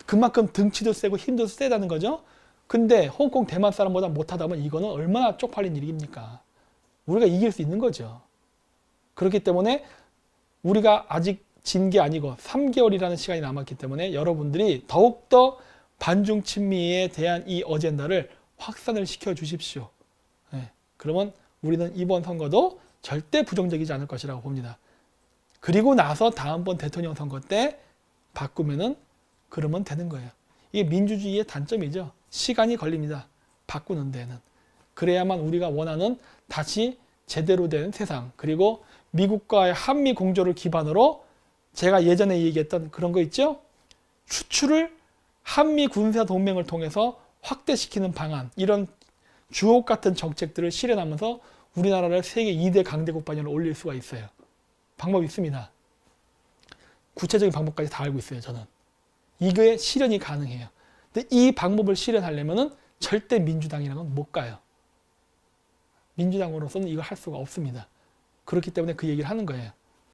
그만큼 등치도 세고 힘도 세다는 거죠. 근데 홍콩, 대만 사람보다 못하다면 이거는 얼마나 쪽팔린 일입니까? 우리가 이길 수 있는 거죠. 그렇기 때문에 우리가 아직 진 게 아니고 3개월이라는 시간이 남았기 때문에 여러분들이 더욱더 반중 친미에 대한 이 어젠다를 확산을 시켜 주십시오. 네. 그러면 우리는 이번 선거도 절대 부정적이지 않을 것이라고 봅니다. 그리고 나서 다음번 대통령 선거 때 바꾸면은 그러면 되는 거예요. 이게 민주주의의 단점이죠. 시간이 걸립니다. 바꾸는 데는. 그래야만 우리가 원하는 다시 제대로 된 세상, 그리고 미국과의 한미 공조를 기반으로 제가 예전에 얘기했던 그런 거 있죠? 수출을 한미 군사 동맹을 통해서 확대시키는 방안, 이런 주옥 같은 정책들을 실현하면서 우리나라를 세계 2대 강대국 반열에 올릴 수가 있어요. 방법이 있습니다. 구체적인 방법까지 다 알고 있어요, 저는. 이게 실현이 가능해요. 근데 이 방법을 실현하려면은 절대 민주당이랑은 못 가요. 민주당으로서는 이걸 할 수가 없습니다. 그렇기 때문에 그 얘기를 하는 거예요.